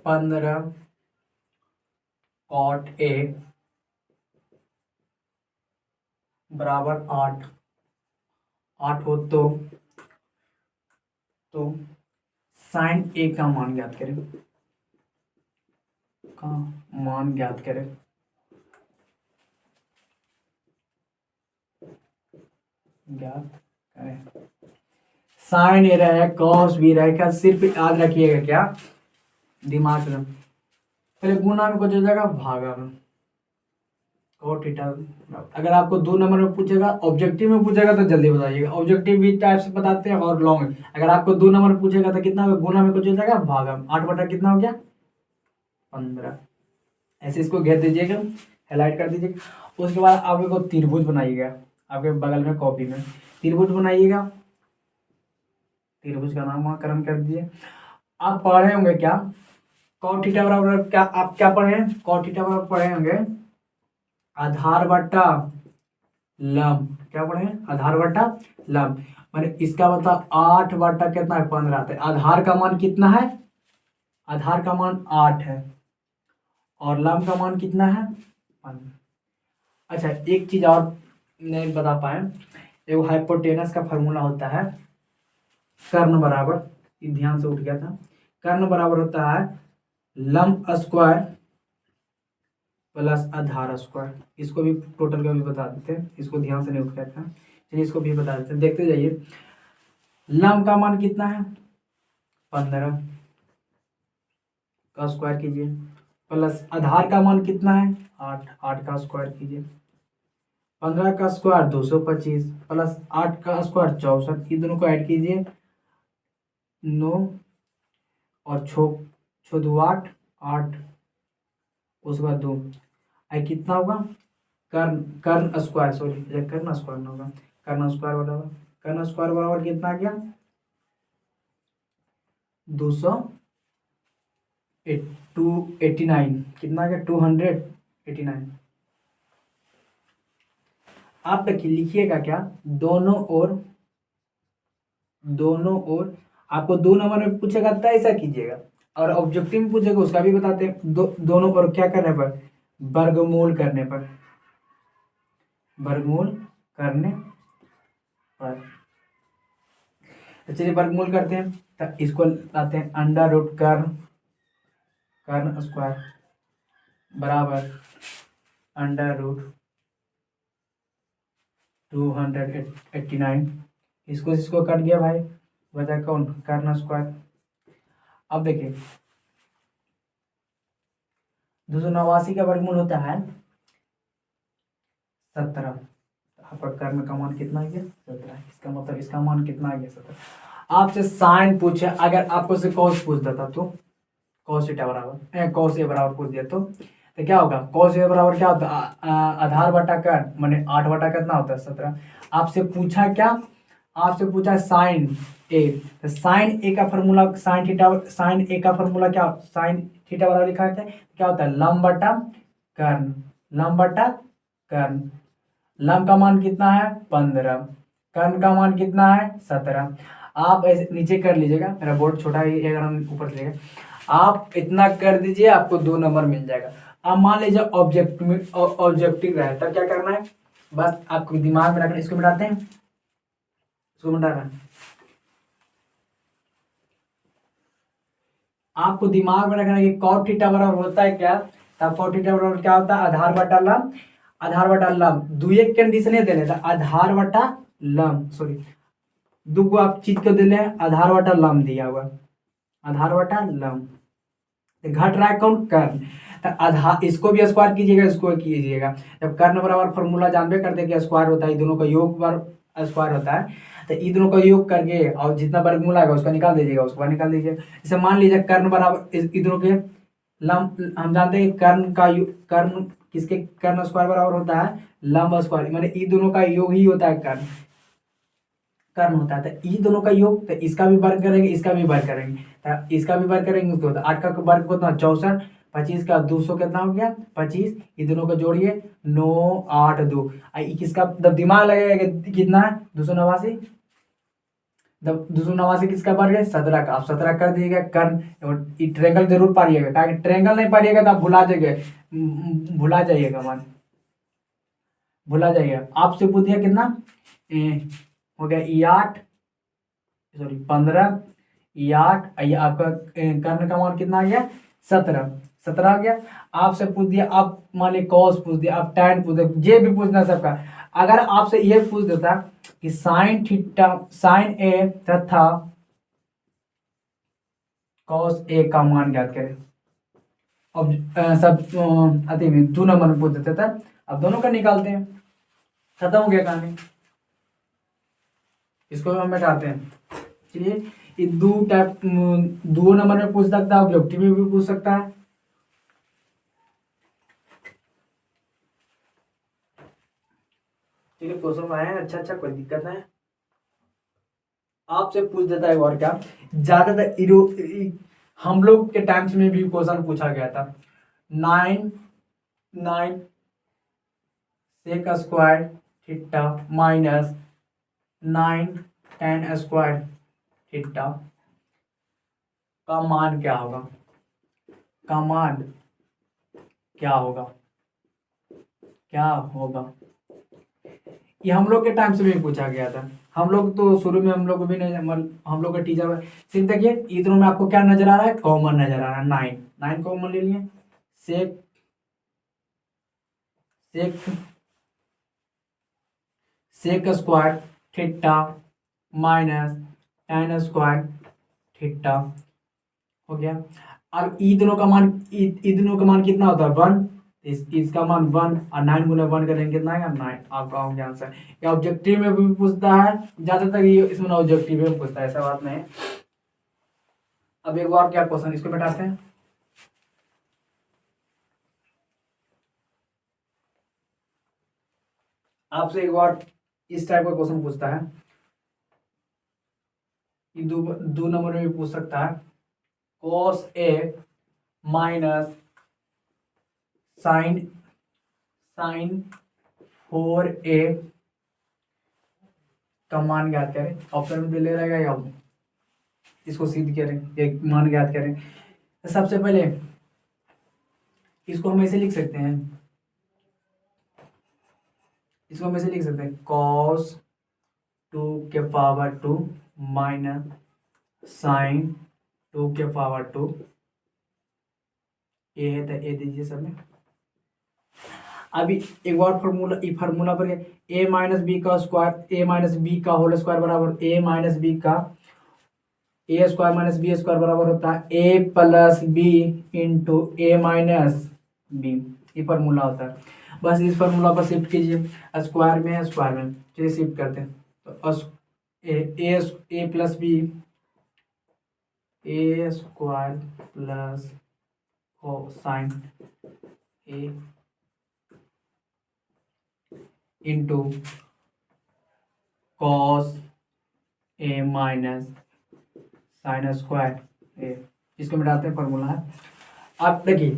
15 कॉट ए बराबर 8 हो तो साइन ए का मान ज्ञात करें, का मान ज्ञात करें। ज्ञात करें, साइन ए रहेगा, कॉस भी रहेगा, सिर्फ याद रखिएगा क्या दिमाग में, पहले गुना में कुछ हो जाएगा, भागा में कॉट थीटा। अगर आपको 2 नंबर में पूछेगा, ऑब्जेक्टिव में पूछेगा तो जल्दी बताइएगा, ऑब्जेक्टिव भी टाइप से बताते हैं और लॉन्ग। अगर आपको 2 नंबर में पूछेगा तो कितना होगा, गुना में कुछ हो जाएगा, भागा में 8 बटा कितना हो गया 15। ऐसे इसको घेर दीजिएगा, हाईलाइट कर दीजिएगा। उसके बाद आप एक त्रिभुज बनाइएगा, आपके बगल में कॉपी में त्रिभुज बनाइएगा, त्रिभुज का नामकरण कर दीजिए। आप पढ़े होंगे क्या कॉट थीटा बराबर, क्या आप क्या पढ़े हैं, कॉट थीटा बराबर पढ़े होंगे आधार बट्टा लंब, क्या पढ़े हैं आधार बट्टा लंब। मैंने इसका मतलब 8 बट्टा कितना है 15, तो आधार का मान कितना है, आधार का मान 8 है और लंब का मान कितना है 15। अच्छा एक चीज और नहीं बता पाए, एक हाइपोटेनस का फॉर्मूला होता है कर्ण बराबर ये ध्यान से उठ गया था। कर्ण बराबर होता है लंब स्क्वायर प्लस आधार स्क्वायर। इसको भी टोटल का भी बता देते हैं, इसको ध्यान से नहीं उठ गया था। चलिए इसको भी बता देते हैं, देखते जाइए। लंब का मान कितना है 15 का स्क्वायर कीजिए, प्लस आधार का मान कितना है 8, 8 का स्क्वायर कीजिए। 15 का स्क्वायर 225 प्लस 8 का स्क्वायर 64, ये दोनों को ऐड कीजिए 9 और छो 2 8, 8 उसके बाद 2 आई कितना होगा कर्ण स्क्वायर, सॉरी कर्ण स्क्वायर ना होगा, कर्ण स्क्वायर बराबर कितना आ गया 289, कितना आ गया 289। आप देखिए लिखिएगा क्या, दोनों ओर आपको 2 नंबर में पूछेगा तो ऐसा कीजिएगा, और ऑब्जेक्टिव में पूछेगा उसका भी बताते हैं। दोनों ओर क्या करने पर, वर्गमूल करने पर, वर्गमूल करने पर। चलिए वर्गमूल करते हैं, तो इसको लाते हैं अंडर रूट कर्ण स्क्वायर बराबर अंडर रूट 289। इसको कट गया भाई, बचा कौन कर्ण स्क्वायर। अब देखिए 289 का वर्गमूल होता है 17। आपका कर्ण का मान कितना आ गया 17, इसका मतलब इसका मान कितना आ गया 17। आपसे साइन पूछे, अगर आपको से कॉस पूछ देता तो कॉस थीटा बराबर कॉस ए बराबर पूछ दिया तो क्या होगा, कॉस ए बराबर क्या होता है आधार बटा कर्ण, माने 8 बटा कितना होता है 17। आपसे पूछा क्या, आपसे पूछा साइन ए, तो साइन ए का फॉर्मूला साइन ए का फॉर्मूला क्या, साइन थीटा बराबर लिखा है क्या होता है लंब बटा कर्ण, लंब बटा कर्ण। लंब का मान कितना है 15, कर्ण का मान कितना है 17। आप ऐसे नीचे कर लीजिएगा, मेरा बोर्ड छोटा है अगर हम ऊपर से आप इतना कर दीजिए, आपको 2 नंबर मिल जाएगा। अब मान लीजिए ऑब्जेक्टिव रहे तब क्या करना है, बस आपको दिमाग में रखना, इसको मिटाते हैं, इसको मिटाना है। आपको दिमाग में रखना है कि कॉट थीटा बराबर होता है क्या, तब कॉट थीटा बराबर क्या होता है आधार बटा लंब, आधार बटा लंब। दुए कंडीशन दे लेता आधार बटा लंब, सॉरी दो आप चीज को दे ले आधार बटा लंब दिया हुआ, आधार बटा लंब घट रहा है कौन कर्ण, तो आधार इसको भी स्क्वायर कीजिएगा, इसको कीजिएगा। जब कर्ण बराबर फॉर्मूला जानबे करते हैं कि स्क्वायर होता है, दोनों का योग बार स्क्वायर होता है, तो ये दोनों का योग करके और जितना वर्गमूल आएगा उसका निकाल दीजिएगा, उसको निकाल दीजिए। जैसे मान लीजिए कर्ण बराबर ये दोनों के लंब, हम जानते हैं कर्ण का कर्ण किसके कर्ण स्क्वायर बराबर होता है लंब स्क्वायर, माने ये दोनों का योग ही होता है कर्ण, कर्ण होता है। तो ये दोनों का योग, तो इसका भी वर्ग करेंगे, इसका भी वर्ग करेंगे, तो इसका भी वर्ग करेंगे, उसको होता है 8 का वर्ग कितना 64, 25 का 200 कितना हो गया 25, ये दोनों को जोड़िए 9 8 2, किसका जब दिमाग लगेगा कितना है 289, जब 289 किसका वर्ग है 17 का, आप 17 कर दीजिएगा कर्ण। ट्रेंगल जरूर पारिएगा, कारण ट्रेंगल नहीं पारिएगा तो आप भुला जाइएगा मान, भुला जाइएगा। आपसे पूछ दिया कितना हो गया ये 8, सॉरी 15, ये 8, ये आपका कर्ण का मान कितना आ गया 17, 17 आ गया। आपसे पूछ दिया, आप मान ली कॉस पूछ दिया, आप टैन पूछ दिया, जे भी पूछना सबका। अगर आपसे ये पूछ देता कि साइन थीटा, साइन ए तथा कॉस ए का मान ज्ञात करें, अब सब अति में 2 नंबर में पूछ देते था, अब दोनों का निकालते हैं, खत्म हो गया कहानी। इसको हम बैठाते हैं। चलिए ये 2 नंबर में पूछ सकता है, ऑब्जेक्टिव में भी पूछ सकता है। ठीक है क्वेश्चन आए हैं अच्छा, कोई दिक्कत नहीं। आपसे पूछ देता है और क्या, ज्यादातर हम लोग के टाइम्स में भी क्वेश्चन पूछा गया था 9 sec square theta minus 9 tan square theta का मान क्या होगा, का मान क्या होगा, क्या होगा। ये हम लोग के टाइम से भी पूछा गया था। हम लोग तो शुरू में हम लोग को भी नहीं, हम लोग के टीचर सिर्फ देखिए इतनों में आपको क्या नजर आ रहा है, कॉमन नजर आ रहा है, 9 कॉमन ले लिए। Sec sec sec square theta minus tan square theta हो गया। अब ई दोनों का मान, ई दोनों का मान कितना होता है, 1। इसका मान 1 और 9 गुना 1 करेंगे कितना आएगा, 9। आपका हो गया आंसर। या ऑब्जेक्टिव में भी पूछता है, ज्यादातर ये इसमें ऑब्जेक्टिव में पूछता है, ऐसा बात नहीं है। अब एक और क्या क्वेश्चन इसको बैठाते हैं। आपसे एक और इस टाइप का क्वेश्चन पूछता है, दो नंबर में भी पूछ सकता है। cos a minus sign 4a का मान ज्ञात करें। ऑप्शन में दे ले रहेगा या इसको सिद्ध करें, एक मान ज्ञात करें। तो सबसे पहले इसको हम ऐसे लिख सकते हैं, cos 2 के पावर 2 माइनस साइन 2 के पावर 2। ए है तो ए दीजिए सब में। अभी एक और फार्मूला पर ए माइनस बी का स्क्वायर, ए माइनस बी का होल स्क्वायर बराबर ए माइनस बी का ए स्क्वायर माइनस बी स्क्वायर बराबर होता है ए प्लस बी इंटू ए माइनस बी। ये फार्मूला होता है। बस इस फार्मूला पर शिफ्ट कीजिए, स्क्वायर में चलिए शिफ्ट करते हैं। तो ए plus B, A square plus sign A into cos A minus sine square ए। इसको मिटाते हैं, फॉर्मूला है। अब देखिए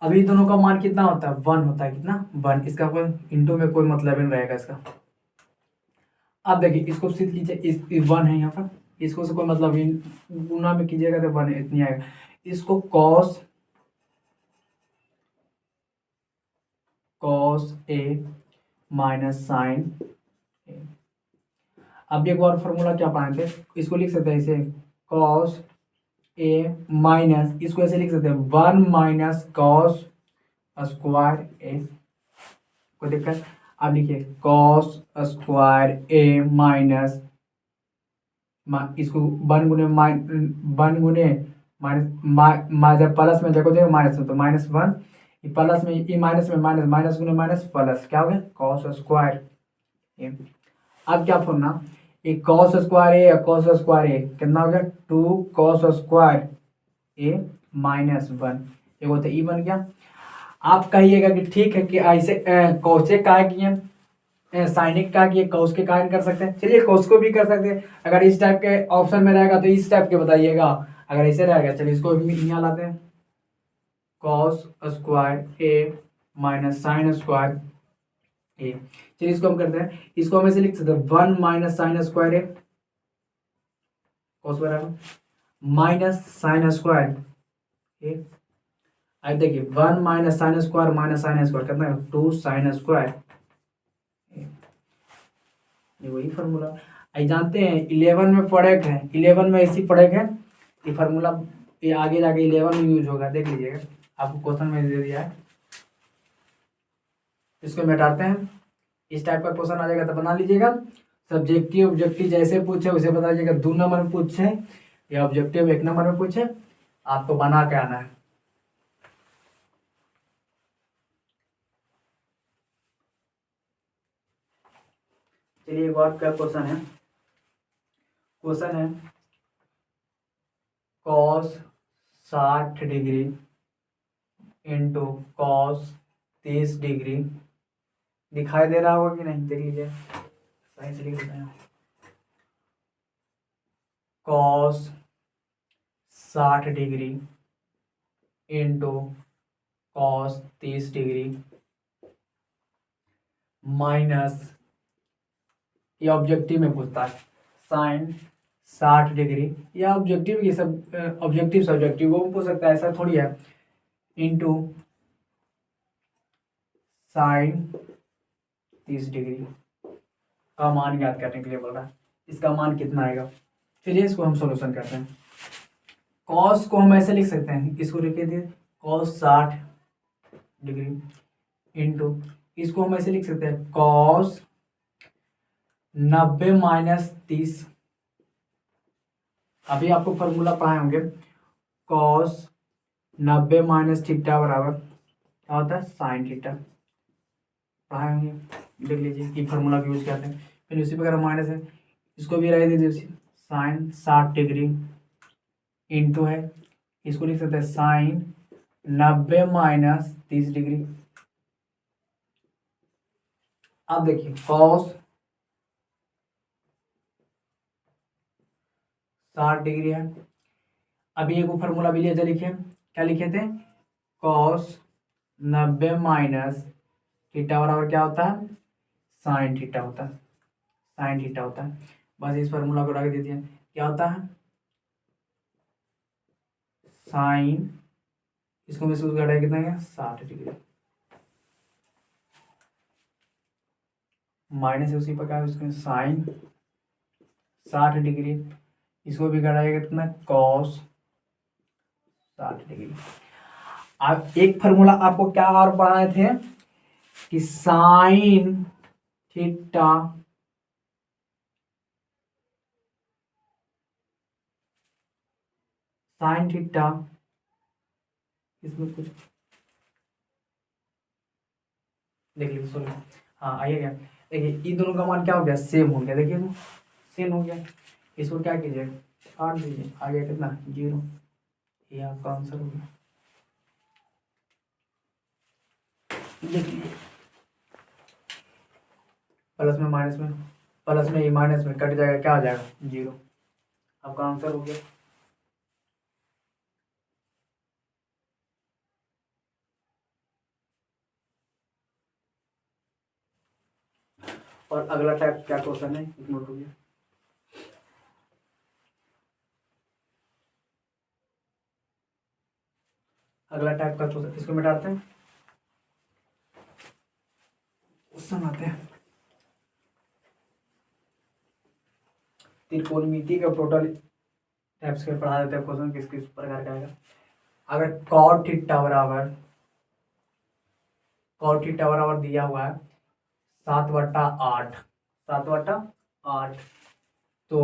अभी दोनों का मान कितना होता है, 1 होता है। कितना, 1। इसका कोई इंटू में कोई मतलब नहीं रहेगा इसका। अब देखिए इसको सिद्ध कीजिए, इस 1 है यहाँ पर, इसको से कोई मतलब गुना में कीजिएगा तो 1 इतनी आएगा। इसको कॉस ए माइनस साइन ए। अब एक और फॉर्मूला क्या पढ़ाए थे, इसको लिख सकते हैं ऐसे, कॉस ए माइनस, इसको ऐसे लिख सकते हैं 1 माइनस कॉस स्क्वायर ए। कोई दिक्कत। अब लिखिए कॉस स्क्वायर ए माइनस, इसको 1 गुने माइनस, जब प्लस में देखो माइनस में तो -1, प्लस में ई माइनस में माइनस, माइनस गुने माइनस प्लस, क्या हो गया कॉस स्क्वायर ए। अब क्या फॉर्मूला, एक कॉस स्क्वायर ए कॉस स्क्वायर ए कितना हो गया, 2 कॉस स्क्वायर ए -1। एक होता ई बन गया। आप कहिएगा कि ठीक है कि ऐसे कौशिक का किए, साइनिक का किए, कौश के कारण कर सकते हैं। चलिए कौश को भी कर सकते हैं। अगर इस टाइप के ऑप्शन में रहेगा तो इस टाइप के बताइएगा, अगर ऐसे रहेगा चलिए इसको यहाँ लाते हैं, कॉस स्क्वायर ए माइनस साइन स्क्वायर ए। चलिए इसको हम करते हैं, इसको हम ऐसे लिख सकते हैं 1 माइनस साइन स्क्वायर ए कॉस बराबर माइनस साइन स्क्वायर ए। अब देखिए 1 माइनस साइन स्क्वायर कितना है, 2 साइन स्क्वायर। ये वही फार्मूला आई जानते हैं, 11 में फर्क है, 11 में ऐसी फर्क है। ये फार्मूला ये आगे जाके 11 में यूज होगा, देख लीजिएगा, आपको क्वेश्चन में दे दिया है। इसको मिटाते हैं, इस टाइप का क्वेश्चन आ जाएगा तो बना लीजिएगा। सब्जेक्टिव ऑब्जेक्टिव जैसे पूछे वैसे बता दीजिएगा। 2 नंबर में पूछे या ऑब्जेक्टिव 1 नंबर में पूछे, आपको बना के आना है। चलिए एक और क्या क्वेश्चन है, cos 60 degree into cos 30 degree. दिखाई दे रहा होगा कि नहीं, देख लीजिए, सही से लिख देते हैं। Cos 60 degree into cos 30 degree minus, ये ऑब्जेक्टिव में पूछता है, साइन 60 डिग्री, या ऑब्जेक्टिव, ये सब ऑब्जेक्टिव सब्जेक्टिव वो पूछ सकता है, ऐसा थोड़ी है, इंटू साइन 30 डिग्री का मान ज्ञात करने के लिए बोल रहा है। इसका मान कितना आएगा? चलिए इसको हम सॉल्यूशन करते हैं। कॉस को हम ऐसे लिख सकते हैं, इसको लिख दिए कॉस 60 डिग्री इंटू, इसको हम ऐसे लिख सकते हैं कॉस 90 माइनस 30। अभी आपको फॉर्मूला पढ़ाए होंगे, कॉस 90 माइनस थीटा बराबर क्या होता है? Sine theta. पढ़ाए होंगे, देख लीजिए, ये फार्मूला भी यूज करते हैं। फिर उसी प्रकार माइनस है, इसको भी रह दीजिए उसी, साइन 60 डिग्री इंटू है, इसको लिख सकते हैं साइन 90 माइनस 30 डिग्री। अब देखिए कॉस 60 डिग्री है। अभी एक फार्मूला भी लिया था, लिखे क्या लिखे थे? कॉस 90 माइनस थीटा बराबर क्या होता है? साइन थीटा होता है, साइन थीटा होता है। बस इस फार्मूला को रख दीजिए, क्या होता है? साइन, इसको मैं सूत्र घटाया कितना गया? 60 डिग्री माइनस उसी प्रकार उसके साइन 60 डिग्री, इसको भी घटाएगा कितना? Cos 60 degree. आप एक फार्मूला आपको क्या और पढ़ाए थे कि साइन थीटा इसमें कुछ देख लीजिए, सुनिए, हाँ आइएगा। देखिए ये दोनों का मान क्या हो गया? सेम हो गया, देखिए सेम हो गया। इसको क्या कीजिए? काट दीजिए, आ गया कितना? 0। ये आपका आंसर हो गया। देखिए प्लस में माइनस में, प्लस में ये माइनस में कट जाएगा, क्या आ जाएगा? 0। आपका आंसर हो गया। और अगला टाइप क्या क्वेश्चन है, एक नोट हो गया। अगला टाइप का क्वेश्चन, इसको मिटाते हैं, क्वेश्चन आते हैं। त्रिकोणमिति का टोटल टाइप्स के पढ़ा देते हैं क्वेश्चन, किस किस प्रकार का आएगा। अगर कॉट थीटा बराबर दिया हुआ है 7/8, 7/8, तो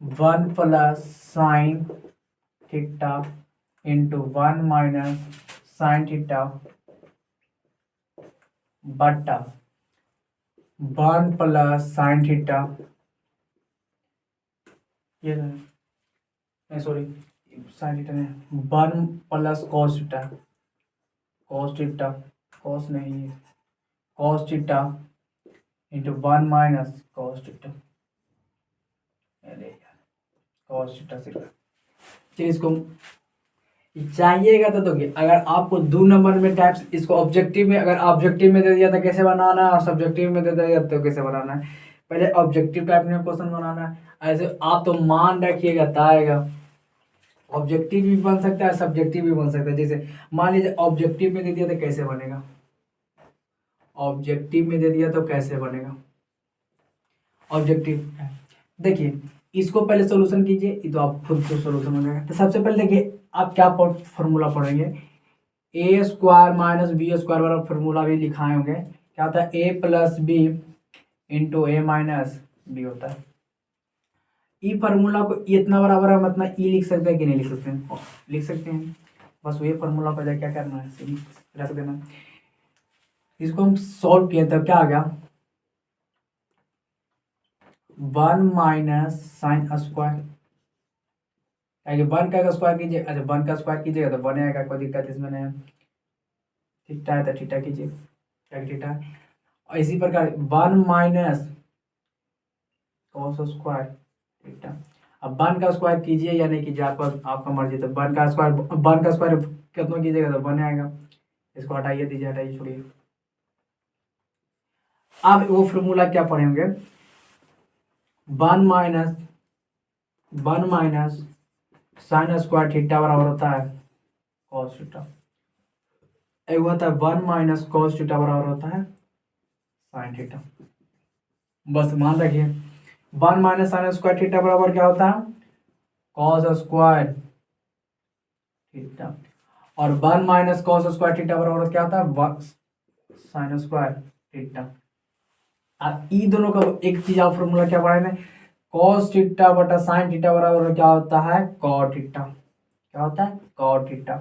1 plus sine theta into 1 minus sine theta बटा 1 प्लस साइन थीटा, ये नहीं सॉरी, साइन थीटा नहीं, 1 प्लस कॉस थीटा, कॉस नहीं है, cos theta into 1 minus cos theta, अरे यार कॉस थीटा से चलिए इसको चाहिएगा तो दोगे। अगर आपको 2 नंबर में टाइप्स, इसको ऑब्जेक्टिव में, अगर ऑब्जेक्टिव में दे दिया तो कैसे बनाना है और सब्जेक्टिव में दे दिया तो कैसे बनाना है। पहले ऑब्जेक्टिव टाइप में क्वेश्चन बनाना है। ऐसे आप तो मान रखिएगा तो आएगा, ऑब्जेक्टिव भी बन सकता है, सब्जेक्टिव भी बन सकता है। जैसे मान लीजिए ऑब्जेक्टिव में दे दिया तो कैसे बनेगा, ऑब्जेक्टिव में दे दिया तो कैसे बनेगा ऑब्जेक्टिव। देखिए इसको पहले सोल्यूशन कीजिए, ये तो आप खुद से सोल्यूशन हो जाएगा। तो सबसे पहले देखिए आप क्या फॉर्मूला पढ़ेंगे, ए स्क्वायर माइनस बी स्क्वायर वाला फॉर्मूला भी लिखाए होंगे। क्या होता है? ए प्लस बी इंटू ए माइनस बी होता है। ई फार्मूला को इतना बराबर है मतलब ई लिख सकते हैं कि नहीं लिख सकते हैं? लिख सकते हैं। बस वही फार्मूला पर जाए क्या करना है, रख देना। इसको हम सॉल्व किए तब क्या आ गया? 1 माइनस साइन स्क्वायर, 1 का स्क्वायर कीजिए, अच्छा 1 का स्क्वायर कीजिएगा तो बनेगा, कोई दिक्कत इसमें नहीं है। थीटा है तो थीटा कीजिए, क्या थीटा है। और इसी प्रकार 1 माइनस कॉस स्क्वायर थीटा। अब 1 का स्क्वायर कीजिए या नहीं कीजिए, आपका मर्जी। तो 1 का स्क्वायर कितना कीजिएगा तो बन आएगा। इसको हटाइए, दीजिए, हटाइए, छोड़िए। अब वो फॉर्मूला क्या पढ़ेंगे? 1 माइनस साइन स्क्वायर थीटा बराबर होता है कॉस थीटा। एक होता है 1 माइनस कॉस थीटा बराबर होता है साइन थीटा। बस मान रखिए 1 माइनस साइन स्क्वायर थीटा बराबर क्या होता है कॉस स्क्वायर थीटा, और 1 माइनस कॉस स्क्वायर थीटा बराबर क्या होता है साइन स्क्वायर थीटा। अब ई दोनों का एक चीज आप फॉर्मूला क्या पढ़ा है, कॉस थीटा बटा साइन थीटा बराबर क्या होता है कॉट थीटा। क्या होता है कॉट थीटा।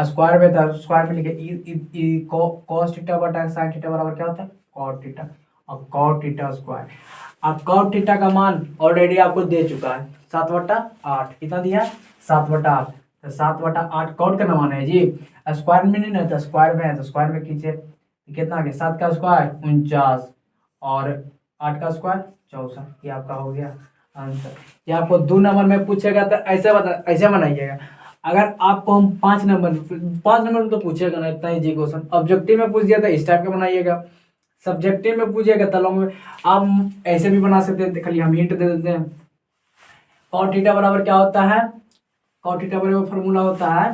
स्क्वायर में था, स्क्वायर में लिखे कॉस थीटा बटा साइन थीटा बराबर क्या होता है कॉट थीटा, और कॉट थीटा स्क्वायर। अब कॉट थीटा का मान ऑलरेडी आपको दे चुका है 7/8। कितना दिया 7/8। तो 7/8 कॉट का मान है जी, स्क्वायर में नहीं रहता, स्क्वायर में है तो स्क्वायर में कीजिए। कितना आ गया 7 का स्क्वायर 49 और 8 का स्क्वायर 64। ये आपका हो गया आंसर। ये आपको 2 नंबर में पूछेगा तो ऐसे बनाइएगा। अगर आपको हम 5 नंबर में तो पूछेगा ना, इतना इजी क्वेश्चन। ऑब्जेक्टिव में पूछ दिया था इस टाइप का बनाइएगा, सब्जेक्टिव में पूछेगा तो लॉन्ग आप ऐसे भी बना सकते हैं। खाली हम हिंट दे देते हैं। कॉट थीटा बराबर क्या होता है, कॉट थीटा बराबर फॉर्मूला होता है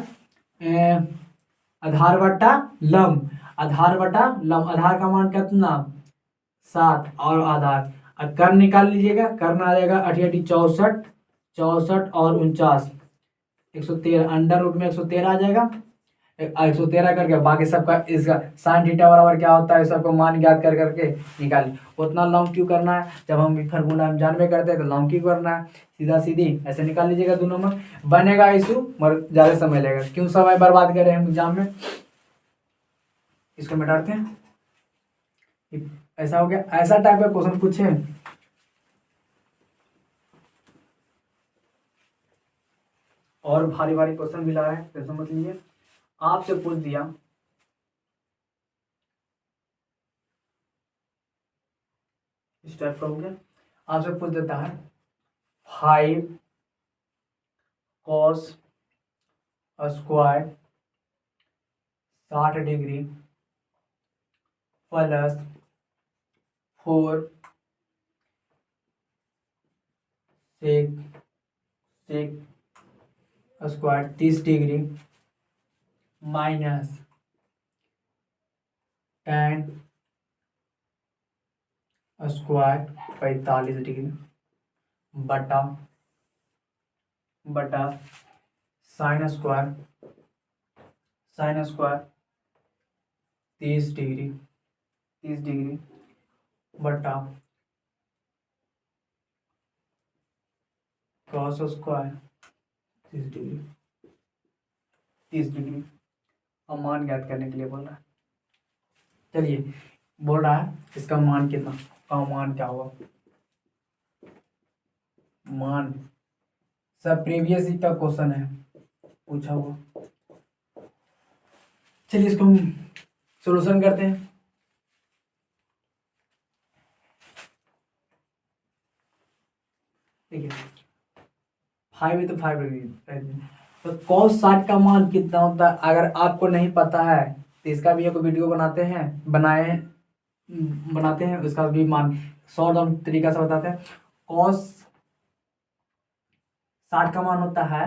आधार बटा लंब। आधार बटा लंब, आधार का मान कितना 7 और आधार कर्ण निकाल लीजिएगा, कर्ण आ जाएगा 8 64, 64 और 49 113, अंडर रूट में 113 आ जाएगा। 113 करके बाकी सबका इसका साइन थीटा बराबर क्या होता है सबको मान ज्ञात कर करके निकालिए। उतना लॉन्ग क्यों करना है, जब हम फार्मूला हम जानवे करते हैं तो लॉन्ग क्यों करना है, सीधा सीधी ऐसे निकाल लीजिएगा। 2 नंबर बनेगा इशू मगर ज़्यादा समय लगेगा, क्यों समय बर्बाद करें हम एग्जाम में। इसको मिटाते हैं। ऐसा हो गया, ऐसा टाइप का क्वेश्चन पूछे और भारी भारी क्वेश्चन भी ला रहे हैं तो समझ लीजिए। आपसे पूछ दिया इस टाइप का हो गया, आपसे पूछ देता है 5 cos square 60 degree plus 4 sec sec square 30 degree minus tan square 45 degree बटा बटा साइन स्क्वायर 30 डिग्री बटा कॉस स्क्वायर 30 डिग्री। अब मान ज्ञात करने के लिए बोल रहा है। चलिए बोल रहा है इसका मान कितना, का मान क्या होगा, मान सब प्रीवियस का क्वेश्चन है पूछा हुआ। चलिए इसको हम सॉल्यूशन करते हैं। ठीक है 5 है तो 5 तो cos 60 का मान कितना होता है, अगर आपको नहीं पता है तो इसका भी एक वीडियो बनाते हैं उसका भी मान शॉर्ट डाउन तरीका से बताते हैं। cos 60 का मान होता है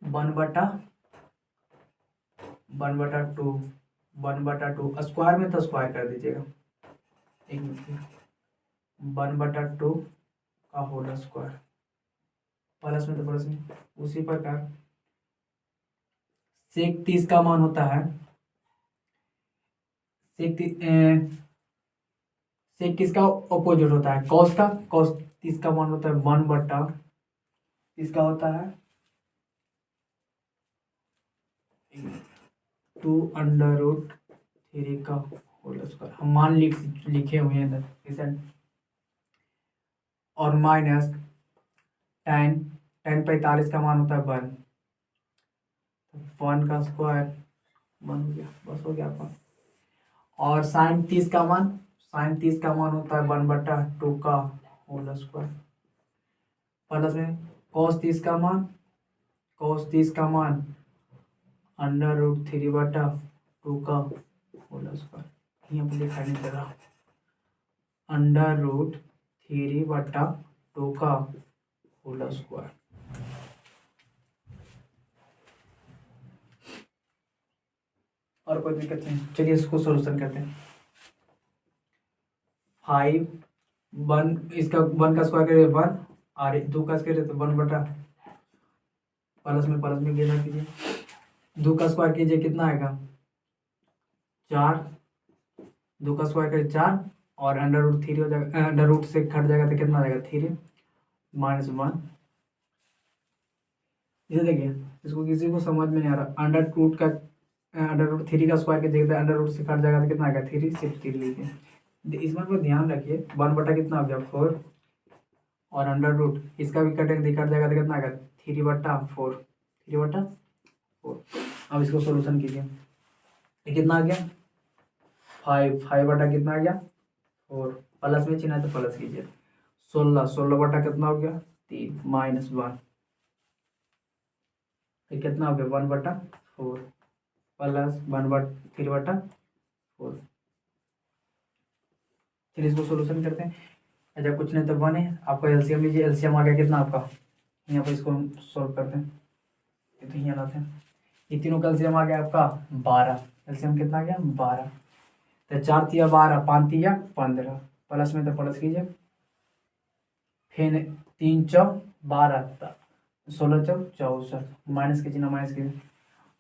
1/2 1/2 स्क्वायर में तो स्क्वायर कर दीजिएगा, 1/2 का होल स्क्वायर प्लस में तो प्लस में। उसी प्रकार सेक 30 का मान होता है सेक किसका ऑपोजिट होता है कॉस का, कॉस 30 का मान होता है 1/30 का होता है 2√3 का होल स्क्वायर। हम मान लिखे हुए हैं इधर और माइनस tan 45 का मान होता है 1 का स्क्वायर 1 हो गया, बस हो गया आपका। और साइन 30 का मान होता है 1/2 का होल स्क्वायर प्लस में cos 30 का मान √3/2 का होल स्क्वायर। यहाँ पर दिखाई नहीं दे रहा, √3/2 का होल स्क्वायर। और कोई दिक्कत नहीं, चलिए इसको सोल्यूशन करते हैं। 5 1, इसका 1 का स्क्वायर करिए 1, और 2 का स्क्वायर तो 1 बटा प्लस में गिना कीजिए, 2 का स्क्वायर कीजिए कितना आएगा 4, 2 का स्क्वायर करिए 4, और अंडर रूट 3 हो जाएगा, अंडर रूट से कट जाएगा तो कितना आ जाएगा 3 -1। इसे देखिए, इसको किसी को समझ में नहीं आ रहा, अंडर रूट 3 का स्क्वायर की जगह अंडर रूट से कट जाएगा तो कितना आएगा 3, सिर्फ 3 लीजिए। इसमें को ध्यान रखिए, 1 बटा कितना हो गया 4, और अंडर रूट इसका भी कट जाएगा तो कितना आएगा 3/4, 3/4। अब इसको सोल्यूशन कीजिए, ये कितना आ गया 5 बटा कितना आ गया 4, प्लस में चिन्ह है तो प्लस कीजिए, 16 बटा कितना हो गया 3 -1, ये कितना हो गया 1/4 प्लस 3/4। चलिए इसको सोल्यूशन करते हैं। अच्छा कुछ नहीं तो 1 है, आपका एलसीएम लीजिए, एलसीएम आ गया कितना आपका, यहाँ पर इसको हम सॉल्व करते हैं, ये तो यहाँ लाते हैं, ये तीनों का एलसीएम आ गया आपका 12, एलसीएम कितना आ गया 12, तो 4 तिया 12, 5 तिया 15, प्लस में तो प्लस कीजिए, फिर 3 चौ 12, 16 चौ 64, माइनस कीजिए ना, माइनस कीजिए,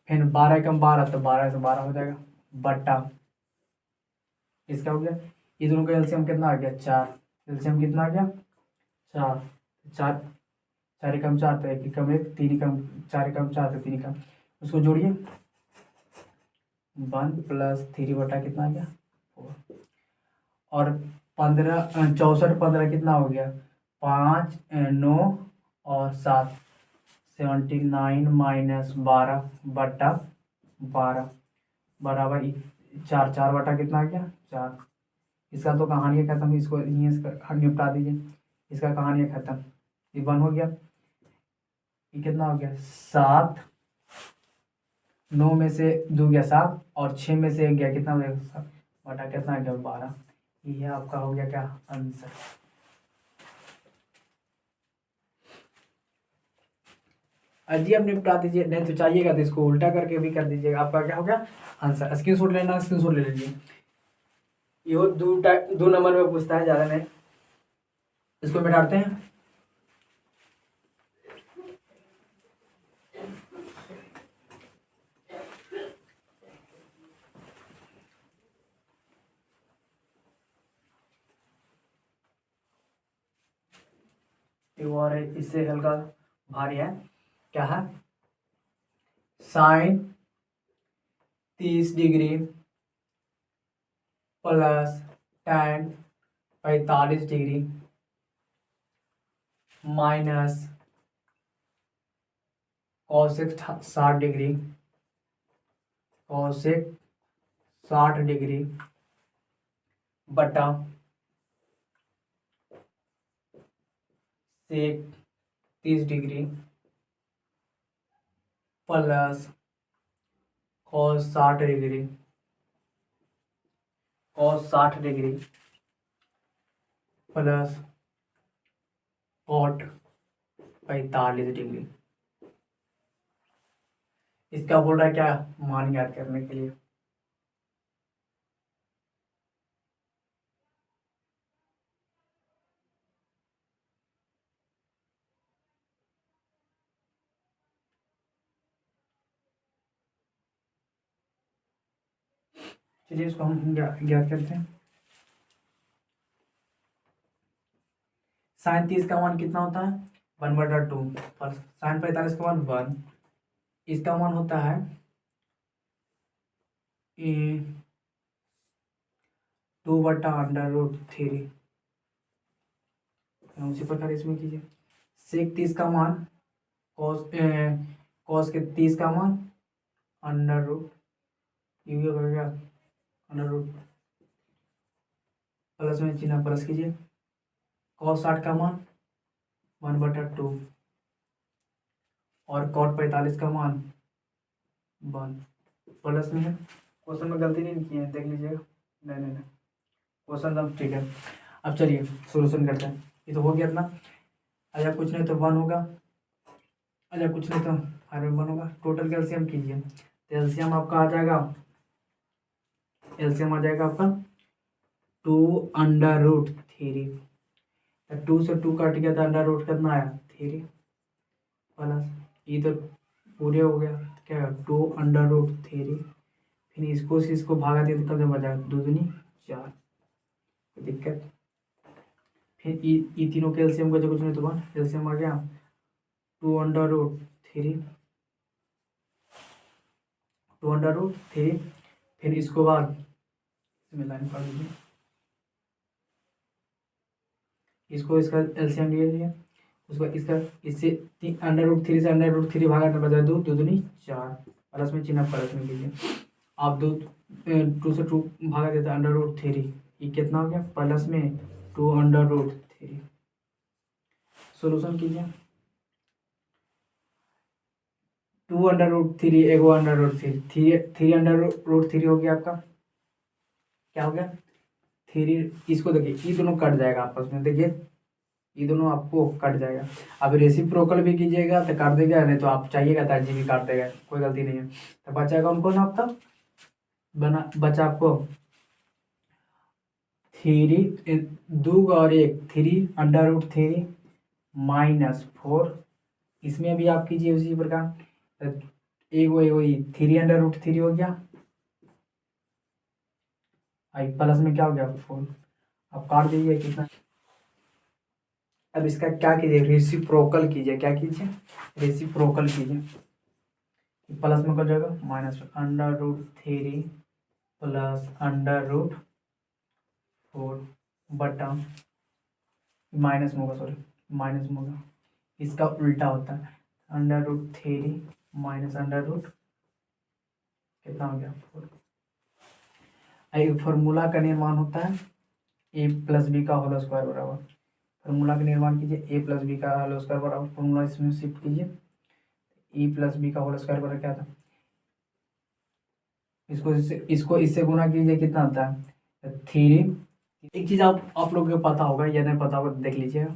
फिर 12 एकम 12, तो 12 से 12 हो जाएगा, बट्टा इसका हो गया, ये दोनों का एलसीएम कितना आ गया 4, एलसीएम कितना आ गया 4, 4 4 एकम 4, तो 1 एकम 1, 3 एकम 4 एकम 4, तो 3 एकम, उसको जोड़िए 1 + 3 बटा कितना आ गया 4, और 15 64 15 कितना हो गया 5 9 और 7, 79 - 12 बटा 12 बराबर 4, 4 बटा कितना आ गया 4। इसका तो कहानी है खत्म, इसको यहीं से निपटा दीजिए, इसका कहानी है खत्म, ये 1 हो गया, ये कितना हो गया 7, 9 में से 2 गया 7, और 6 में से 1 गया कितना हो गया 7 बटा कितना आ गया 12। ये आपका हो गया क्या आंसर। अजी आप निपटा दीजिए, नहीं तो चाहिएगा तो इसको उल्टा करके भी कर दीजिएगा, आपका क्या हो गया आंसर। स्क्रीनशॉट लेना, स्क्रीनशॉट ले लीजिए, ये 2 नंबर में पूछता है, ज़्यादा नहीं, इसको मिटाते हैं। और इससे हल्का भारी है, क्या है sine 30 degree plus tan 45 degree minus cosec 60 degree, cosec 60 degree बटा sec 30 degree plus cos 60 degree, cos 60 degree plus cot 45 degree. इसका बोल रहा है क्या मान ज्ञात करने के लिए। चलिए इसको हम ज्ञात करते हैं। साइन 30 का मान कितना होता है 1/2, साइन 45 का मान 1, इसका मान होता है 2/√3। उसी प्रकार इसमें कीजिए, सेक 30 का मान कॉस के 30 का मान अंडर रूट, ये हो गया अंडर रूट, प्लस में चिन्ह प्लस कीजिए, कॉस 60 का मान 1/2, और कॉट 45 का मान 1, प्लस में है। क्वेश्चन में गलती नहीं की है, देख लीजिएगा, नहीं क्वेश्चन एकदम ठीक है। अब चलिए सोल्यूशन करते हैं, ये तो हो गया अपना। अच्छा कुछ नहीं तो 1 होगा, अच्छा कुछ नहीं तो हर में 1 होगा, टोटल कैल्शियम कीजिए, तो एलसीएम आपका आ जाएगा एलसीएम आ जाएगा आपका 2√3। 2 से 2 कट गया तो अंडर रूट कितना आया 3 प्लस ये तो पूरे हो गया क्या 2√3। फिर इसको से इसको भागा दिया तो कब जब बचा 2 दूनी 4 कोई दिक्कत। फिर ई तीनों के एलसीएम का जो कुछ नहीं तो एलसीएम आ गया 2√3 2√3। फिर इसको बाद इसमें लाइन पढ़ लीजिए इसको इसका एलसीएम ले लिया उसको इसका इससे √3 से √3 भागा तो बचा 2 2 दूनी 4 प्लस में चिन्ह प्लस में कीजिए आप 2 से 2 भागा देता √3 ये कितना हो गया प्लस में 2√3। सोल्यूशन कीजिए 2√3 एक √3 हो गया आपका क्या हो गया 3। इसको देखिए ये दोनों कट जाएगा आपस में देखिए ये दोनों आपको कट जाएगा। अब रेसिप्रोकल भी कीजिएगा तो काट देगा नहीं तो आप चाहिएगा तो जी भी काट देगा कोई गलती नहीं है। तो बचाएगा उनको ना आपका बचा आपको 3 2 और 1 3√3 -4 इसमें भी आप कीजिए उसी प्रकार एक वही 3√3 हो गया आई प्लस में क्या हो गया 4 अब काट दीजिए कितना। अब इसका क्या कीजिए रेसिप्रोकल कीजिए क्या कीजिए रेसिप्रोकल कीजिए प्लस में कर जाएगा -√3 प्लस √4 बटा माइनस में होगा सॉरी माइनस में होगा इसका उल्टा होता है √3 माइनस कितना हो गया 4। एक फार्मूला का निर्माण होता है a+b का होल स्क्वायर बराबर फार्मूला का निर्माण कीजिए a+b का होल स्क्वायर बराबर फार्मूला इसमें शिफ्ट कीजिए a+b का होल स्क्वायर बराबर क्या था इसको इससे गुना कीजिए कितना आता है 3। एक चीज़ आप लोगों को पता होगा या नहीं पता होगा देख लीजिएगा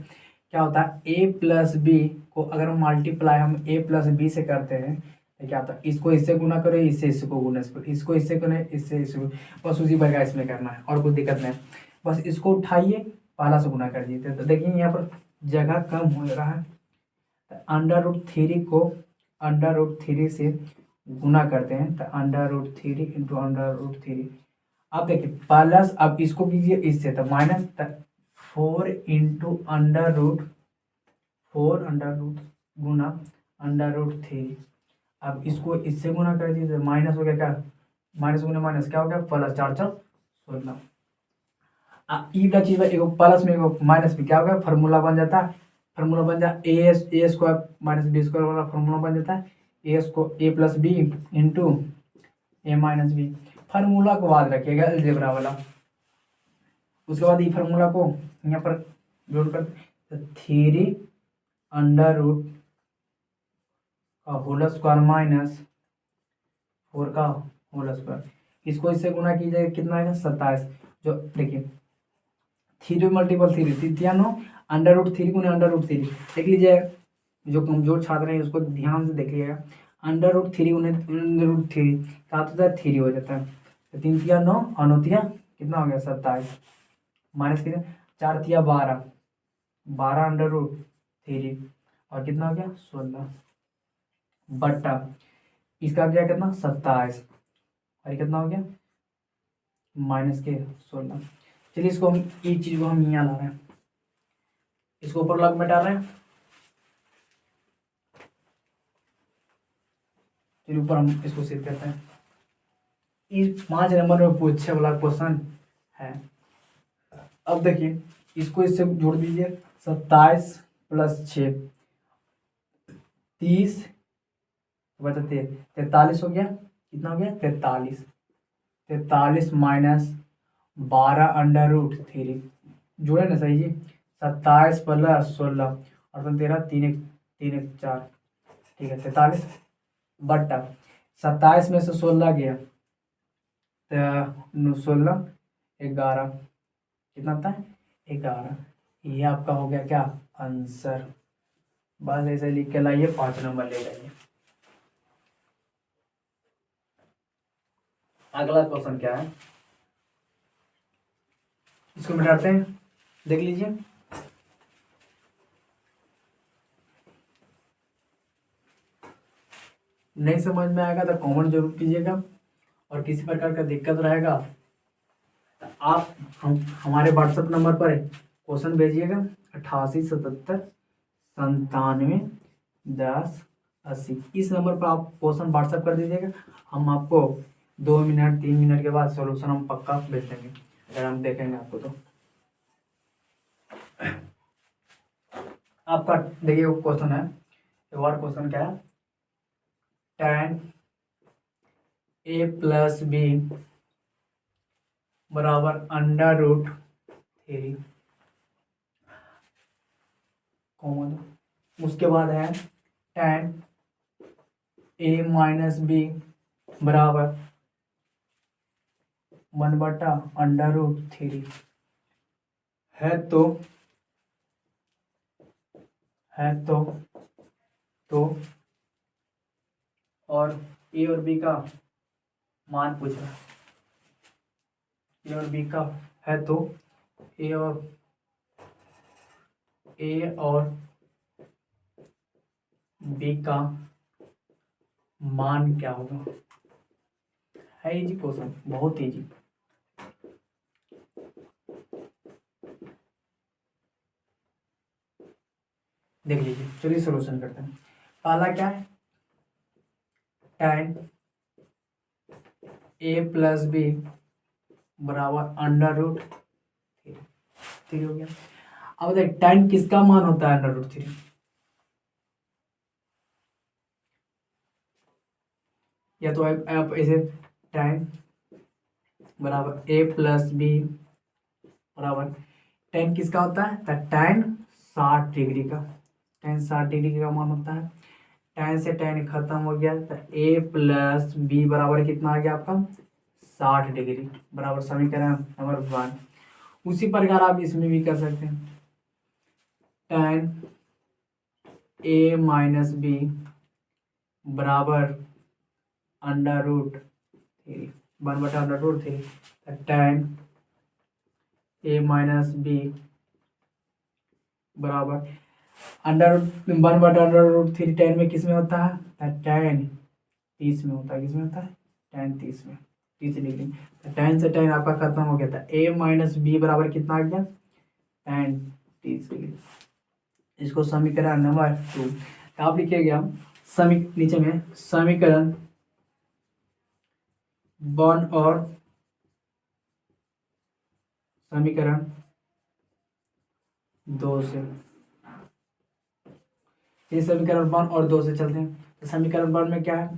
क्या होता है a+b को अगर हम मल्टीप्लाई हम a+b से करते हैं तो क्या होता है इसको इससे गुना करो इससे इसको गुना इसको इससे करें इससे इसको बस उसी प्रकार इसमें करना है और कोई दिक्कत नहीं बस इसको उठाइए पहला से गुना कर दीजिए तो देखिए यहाँ पर जगह कम हो रहा है तो √3 को √3 से गुना करते हैं तो √3 इंटू √3 अब देखिए प्लस अब इसको कीजिए इससे तो माइनस 4 इंटू √4 गुना √3 अब इसको इससे गुना कर दीजिए माइनस हो गया क्या माइनस गुना माइनस क्या हो गया प्लस 4 4 16 ई का चीज एगो प्लस में एगो माइनस में क्या हो गया फार्मूला बन जाता है फार्मूला बन जाता ए स्क्वायर माइनस बी स्क्वायर वाला फार्मूला बन जाता है a+b इंटू a-b फार्मूला को याद रखिएगा अलजेब्रा वाला। उसके बाद ये फार्मूला को यहाँ पर जोड़ कर 3 √ का होल स्क्वायर माइनस 4 का होल स्क्वायर इसको इससे गुना कीजिए कितना आएगा 27 जो देखिए 3 मल्टीपल 3 नो √3 गुना √3 देख लीजिए जो कमजोर छात्र हैं उसको ध्यान से देखिएगा √3 गुना √3 सात होता है 3 हो जाता है तो 3 तिया 9 और 9 तिया कितना हो गया 27 माइनस कितना 4 तिया 12 √3 और कितना हो गया 16 बट्टा इसका गया कितना 27 और कितना हो गया माइनस के 16। चलिए इसको हम एक चीज को हम यहाँ ला रहे हैं इसको ऊपर लग में डाल रहे हैं चलिए ऊपर हम इसको सेव करते हैं। इस 5 नंबर में पूछे वाला क्वेश्चन है। अब देखिए इसको इससे जोड़ दीजिए 27 + 6 30 बचा 43 हो गया कितना हो गया 43 माइनस 12 √3 जोड़े ना सही जी 27 + 16 और 13 3 1 4 ठीक है 43 बट्टा 27 में से 16 गया तो 16 11 कितना आता है 11 ये आपका हो गया क्या आंसर। बस ऐसे लिख के लाइए 5 नंबर ले जाइए। अगला क्वेश्चन क्या है इसको मिटाते हैं, देख लीजिए। नहीं समझ में आएगा तो कमेंट जरूर कीजिएगा, और किसी प्रकार का दिक्कत रहेगा तो आप हमारे व्हाट्सएप नंबर पर क्वेश्चन भेजिएगा 8877 97 10 80। इस नंबर पर आप क्वेश्चन व्हाट्सएप कर दीजिएगा, हम आपको 2 मिनट 3 मिनट के बाद सॉल्यूशन हम पक्का भेज देंगे, अगर हम देखेंगे आपको तो। आपका देखिए वो क्वेश्चन है, एक और क्वेश्चन क्या है, tan a प्लस बी बराबर √3 कॉमन। उसके बाद है tan a माइनस बी बराबर 1/√3 है तो और ए और बी का मान पूछ रहा है। ए और बी का है तो ए और बी का मान क्या होगा। है इजी क्वेश्चन, बहुत इजी। देख लीजिए, चलिए सोल्यूशन करते हैं। पहला क्या है, tan a प्लस बी बराबर √3 हो गया। अब देख tan किसका मान होता है √3, या तो आप ऐसे tan बराबर a प्लस बी बराबर tan किसका होता है, तो tan 60 डिग्री का, tan 60 डिग्री का मान होता है। tan से tan खत्म हो गया तो a प्लस बी बराबर कितना आ गया आपका 60 डिग्री, बराबर समीकरण नंबर 1। उसी प्रकार आप इसमें भी कर सकते हैं, tan a माइनस बी बराबर √3 1/√3, tan a माइनस बी बराबर √1/√3 tan में किस में होता है, tan 30 में होता है। किस में होता है, tan 30 में, 30 डिग्री। तो tan से tan आपका खत्म हो गया था, a माइनस बी बराबर कितना आ गया, tan 30 डिग्री। इसको समीकरण नंबर 2 आप लिखिएगा, नीचे में समीकरण 1 और समीकरण 2 से, ये समीकरण 1 और 2 से चलते हैं। तो समीकरण 1 में क्या है,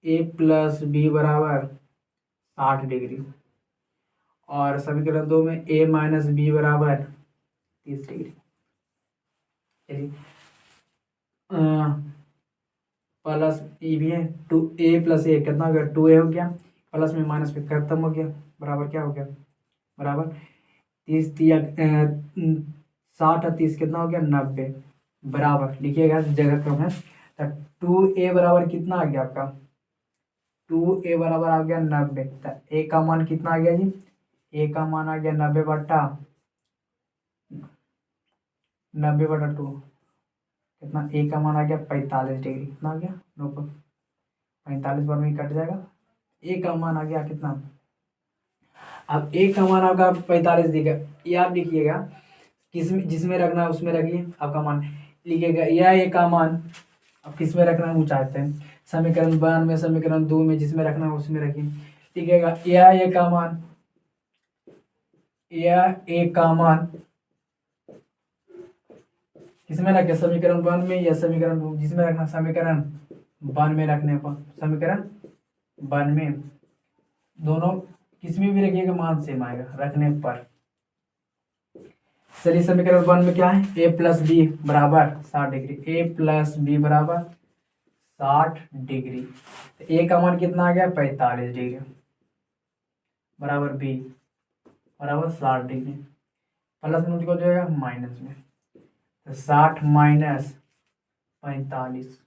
a प्लस बी बराबर 60 डिग्री, और समीकरण 2 में a माइनस बी बराबर 30 डिग्री। चलिए प्लस ए भी है, 2a प्लस ए कितना हो गया, 2a हो गया, प्लस में माइनस में खत्म हो गया, बराबर क्या हो गया, बराबर 30 60 और 30 कितना हो गया, 90, बराबर लिखिएगा जगह क्रम है। तो 2a बराबर कितना आ गया आपका, 2a बराबर आ गया 90। तो a का मान कितना आ गया जी, a का मान आ गया 90/2, कितना a का मान आ गया 45 डिग्री, कितना आ गया 45 बार में कट जाएगा, a का मान आ गया कितना, अब a का मान आपका 45 दिखा, ये आप लिखिएगा, किसमें जिसमें रखना है उसमें रखिए, आपका मान लिखिएगा, या a का मान अब किस में रखना है वो चाहते हैं, समीकरण 1 में, समीकरण 2 में, जिसमें रखना है उसमें रखिए। लिखिएगा या a का मान, या a का मान किसमें रखे, समीकरण 1 में या समीकरण 2, जिसमें रखना, समीकरण 1 में रखने पर, समीकरण 1 में, दोनों किसमें भी रखिएगा मान सेम आएगा रखने पर। चलिए समीकरण 1 में क्या है, a प्लस बी बराबर 60 डिग्री, a प्लस बी बराबर 60 डिग्री, तो a का मान कितना आ गया 45 डिग्री, बराबर b बराबर 60 डिग्री, प्लस में मुझको जाएगा माइनस में, तो 60 माइनस 45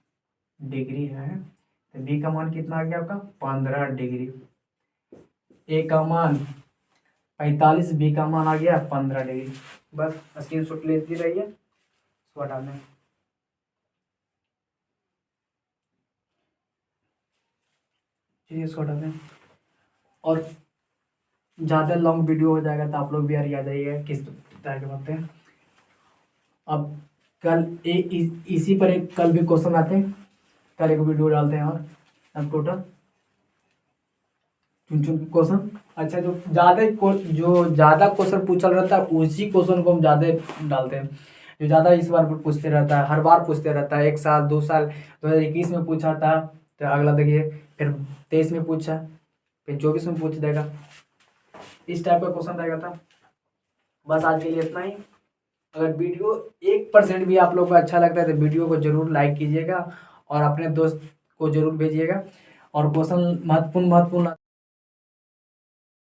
डिग्री है, तो b का मान कितना आ गया आपका 15 डिग्री। a का मान 45 B का मान आ गया 15 डिग्री। बस स्क्रीनशॉट लेती रहिए, इसको हटा दें। चलिए इसको हटा दें। और ज़्यादा लॉन्ग वीडियो हो जाएगा तो आप लोग भी यार आ जाइएगा किस तरह के बनते हैं। अब कल इसी पर एक कल भी क्वेश्चन आते हैं, कल एक वीडियो डालते हैं। और अब टोटल चुन चुन क्वेश्चन, अच्छा जो ज़्यादा क्वेश्चन पूछा रहता है उसी क्वेश्चन को हम ज़्यादा डालते हैं। जो ज़्यादा इस बार पूछते रहता है, हर बार पूछते रहता है, 1 साल 2 साल 2021 में पूछा था तो अगला देखिए, फिर 23 में पूछा, फिर 24 में पूछ देगा, इस टाइप का क्वेश्चन रहेगा था। बस आज के लिए इतना ही। अगर वीडियो 1% भी आप लोग को अच्छा लगता है तो वीडियो को जरूर लाइक कीजिएगा और अपने दोस्त को जरूर भेजिएगा। और क्वेश्चन महत्वपूर्ण